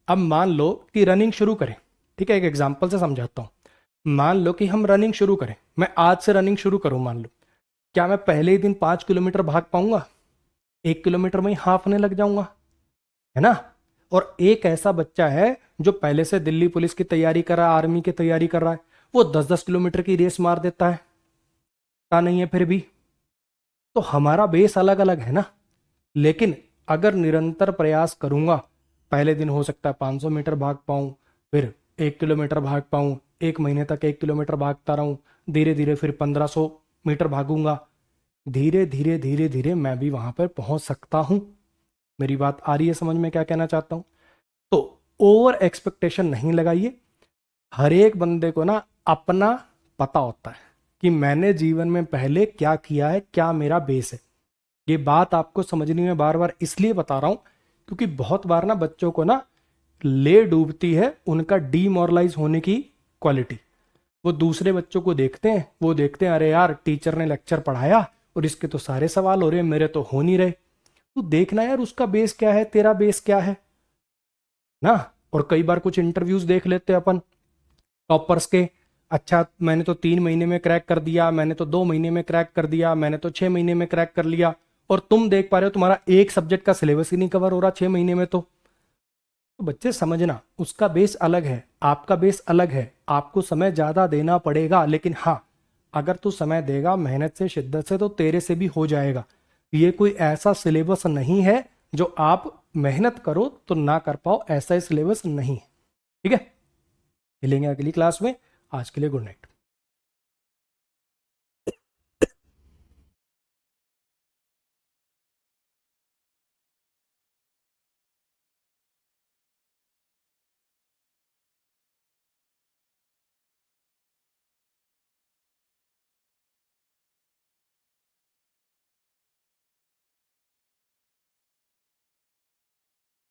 अब मान लो कि रनिंग शुरू करें, ठीक है, एक एग्जांपल से समझाता हूँ। मान लो कि हम रनिंग शुरू करें, मैं आज से रनिंग शुरू करूं, मान लो, क्या मैं पहले ही दिन 5 किलोमीटर भाग पाऊंगा? 1 किलोमीटर में ही हाफ होने लग जाऊंगा, है ना। और एक ऐसा बच्चा है जो पहले से दिल्ली पुलिस की तैयारी कर रहा है, आर्मी की तैयारी कर रहा है, वो 10-10 किलोमीटर की रेस मार देता है, पता नहीं है फिर भी। तो हमारा बेस अलग अलग है ना। लेकिन अगर निरंतर प्रयास करूंगा, पहले दिन हो सकता है 500 मीटर भाग पाऊं, फिर 1 किलोमीटर भाग पाऊं, 1 महीने तक 1 किलोमीटर भागता रहूं, धीरे धीरे फिर 1500 मीटर भागूंगा, धीरे धीरे धीरे धीरे मैं भी वहां पर पहुंच सकता हूं। मेरी बात आ रही है समझ में क्या कहना चाहता हूं? तो ओवर एक्सपेक्टेशन नहीं लगाइए। हर एक बंदे को ना अपना पता होता है कि मैंने जीवन में पहले क्या किया है, क्या मेरा बेस है। ये बात आपको समझनी में बार बार इसलिए बता रहा हूं क्योंकि बहुत बार ना बच्चों को ना ले डूबती है उनका डीमोरलाइज होने की क्वालिटी। वो दूसरे बच्चों को देखते हैं, वो देखते हैं अरे यार टीचर ने लेक्चर पढ़ाया और इसके तो सारे सवाल हो रहे हैं, मेरे तो हो नहीं रहे। तो देखना यार उसका बेस क्या है, तेरा बेस क्या है ना। और कई बार कुछ इंटरव्यूज देख लेते हैं अपन टॉपर्स के, अच्छा मैंने तो 3 महीने में क्रैक कर दिया, मैंने तो 2 महीने में क्रैक कर दिया, मैंने तो 6 महीने में क्रैक कर लिया, और तुम देख पा रहे हो तुम्हारा एक सब्जेक्ट का सिलेबस ही नहीं कवर हो रहा 6 महीने में। तो बच्चे समझना, उसका बेस अलग है, आपका बेस अलग है, आपको समय ज्यादा देना पड़ेगा। लेकिन हाँ, अगर तू समय देगा मेहनत से, शिद्दत से, तो तेरे से भी हो जाएगा। ये कोई ऐसा सिलेबस नहीं है जो आप मेहनत करो तो ना कर पाओ, ऐसा ही सिलेबस नहीं है। ठीक है, मिलेंगे अगली क्लास में। आज के लिए गुड नाइट।